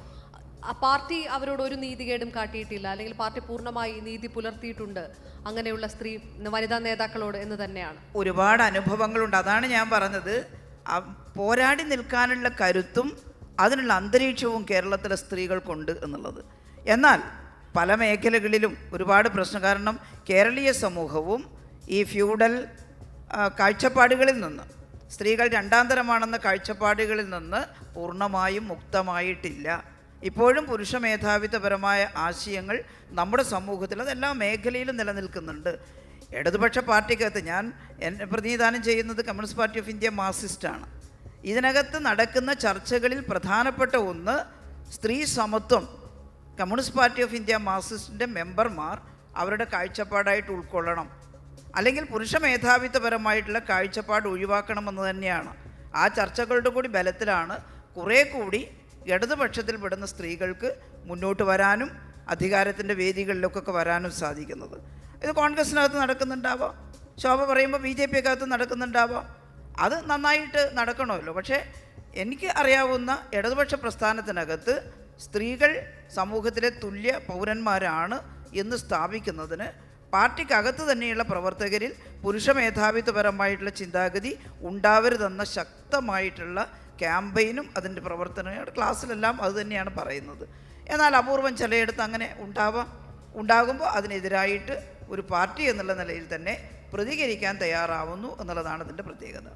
ആ പാർട്ടി അവരോട് ഒരു നീതികേടും കാട്ടിയിട്ടില്ല, അല്ലെങ്കിൽ പാർട്ടി പൂർണ്ണമായി നീതി പുലർത്തിയിട്ടുണ്ട് അങ്ങനെയുള്ള സ്ത്രീ വനിതാ നേതാക്കളോട് എന്ന് തന്നെയാണ്. ഒരുപാട് അനുഭവങ്ങളുണ്ട്. അതാണ് ഞാൻ പറഞ്ഞത്, പോരാടി നിൽക്കാനുള്ള കരുത്തും അതിനുള്ള അന്തരീക്ഷവും കേരളത്തിലെ സ്ത്രീകൾക്കുണ്ട് എന്നുള്ളത്. എന്നാൽ പല മേഖലകളിലും ഒരുപാട് പ്രശ്നം, കാരണം കേരളീയ സമൂഹവും ഈ ഫ്യൂഡൽ കാഴ്ചപ്പാടുകളിൽ നിന്ന്, സ്ത്രീകൾ രണ്ടാം തരമാണെന്ന കാഴ്ചപ്പാടുകളിൽ നിന്ന് പൂർണ്ണമായും മുക്തമായിട്ടില്ല. ഇപ്പോഴും പുരുഷ മേധാവിത്വപരമായ ആശയങ്ങൾ നമ്മുടെ സമൂഹത്തിൽ അതെല്ലാ മേഖലയിലും നിലനിൽക്കുന്നുണ്ട്. ഇടതുപക്ഷ പാർട്ടിക്കകത്ത് ഞാൻ എന്നെ പ്രതിനിധാനം ചെയ്യുന്നത് കമ്മ്യൂണിസ്റ്റ് പാർട്ടി ഓഫ് ഇന്ത്യ മാർക്സിസ്റ്റാണ്. ഇതിനകത്ത് നടക്കുന്ന ചർച്ചകളിൽ പ്രധാനപ്പെട്ട ഒന്ന് സ്ത്രീ സമത്വം കമ്മ്യൂണിസ്റ്റ് പാർട്ടി ഓഫ് ഇന്ത്യ മാർക്സിസ്റ്റിൻ്റെ മെമ്പർമാർ അവരുടെ കാഴ്ചപ്പാടായിട്ട് ഉൾക്കൊള്ളണം, അല്ലെങ്കിൽ പുരുഷ മേധാവിത്വപരമായിട്ടുള്ള കാഴ്ചപ്പാട് ഒഴിവാക്കണമെന്ന് തന്നെയാണ്. ആ ചർച്ചകളുടെ കൂടി ബലത്തിലാണ് കുറേ കൂടി ഇടതുപക്ഷത്തിൽ പെടുന്ന സ്ത്രീകൾക്ക് മുന്നോട്ട് വരാനും അധികാരത്തിൻ്റെ വേദികളിലൊക്കെ വരാനും സാധിക്കുന്നത്. ഇത് കോൺഗ്രസിനകത്ത് നടക്കുന്നുണ്ടാവാം, ശോഭ പറയുമ്പോൾ BJP-ക്കകത്ത് നടക്കുന്നുണ്ടാവാം. അത് നന്നായിട്ട് നടക്കണമല്ലോ. പക്ഷേ എനിക്ക് അറിയാവുന്ന ഇടതുപക്ഷ പ്രസ്ഥാനത്തിനകത്ത് സ്ത്രീകൾ സമൂഹത്തിലെ തുല്യ പൗരന്മാരാണ് എന്ന് സ്ഥാപിക്കുന്നതിന് പാർട്ടിക്കകത്ത് തന്നെയുള്ള പ്രവർത്തകരിൽ പുരുഷ മേധാവിത്വപരമായിട്ടുള്ള ചിന്താഗതി ഉണ്ടാവരുതെന്ന ശക്തമായിട്ടുള്ള ക്യാമ്പയിനും അതിൻ്റെ പ്രവർത്തനവും ക്ലാസ്സിലെല്ലാം അത് തന്നെയാണ് പറയുന്നത്. എന്നാൽ അപൂർവം ചിലയിടത്ത് അങ്ങനെ ഉണ്ടാകുമ്പോൾ അതിനെതിരായിട്ട് ഒരു പാർട്ടി എന്നുള്ള നിലയിൽ തന്നെ പ്രതികരിക്കാൻ തയ്യാറാവുന്നു എന്നുള്ളതാണ് അതിൻ്റെ പ്രത്യേകത.